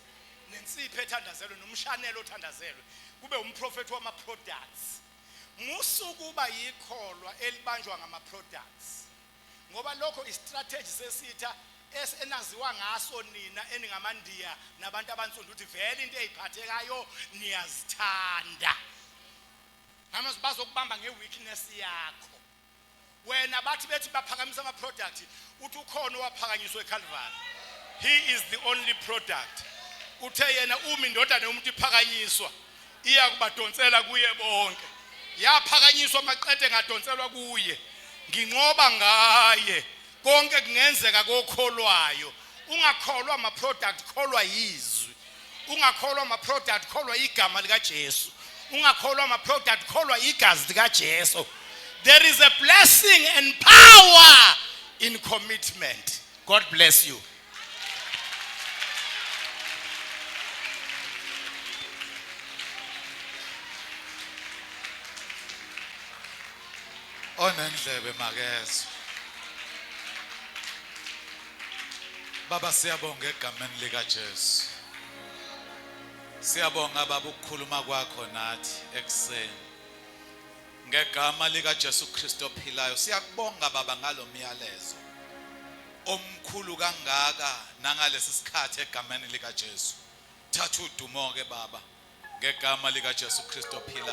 Nensipho ethandazelwe nomshanelo othandazelwe. Kube umprofeti wama products. Musukuba yikholwa elibanjwa ngama products. Ngoba lokho istrategy sesitha esenaziwa ngaso nina eningamandiya nabantu abansundu ukuthi vele into eziphathekayo niyazithanda. Ngamazwi bazokubamba ngeweakness yakho. Wena bathi bethi baphakamisa ama product uthi ukhona owaphakanyiswa eCalvary. He is the only product. Uthe yena uma indodana yomuntu iphakanyiswa iya kubadonsela kuye bonke. Yaphakanyiswa maqede ngadonselwa kuye. Nginqoba ngaye konke kungenzeka kokholwayo. Ungakholwa ama product, kholwa yizwi. Ungakholwa ama product, kholwa igama lika Jesu. Ungakholwa ama product, kholwa igazi lika Jesu. There is a blessing and power in commitment. God bless you. Onendlebe makezo. Baba siyabonga egameni lika Jesu. Siyabonga baba ukukhuluma kwakho nathi ekseni. Ngegama lika Jesu Kristo ophilayo siyakubonga baba ngalomyalezo. Omkhulu kangaka nangalesi sikhathi egameni lika Jesu. Thatha udumo ke baba ngegama lika Jesu Kristo ophilayo.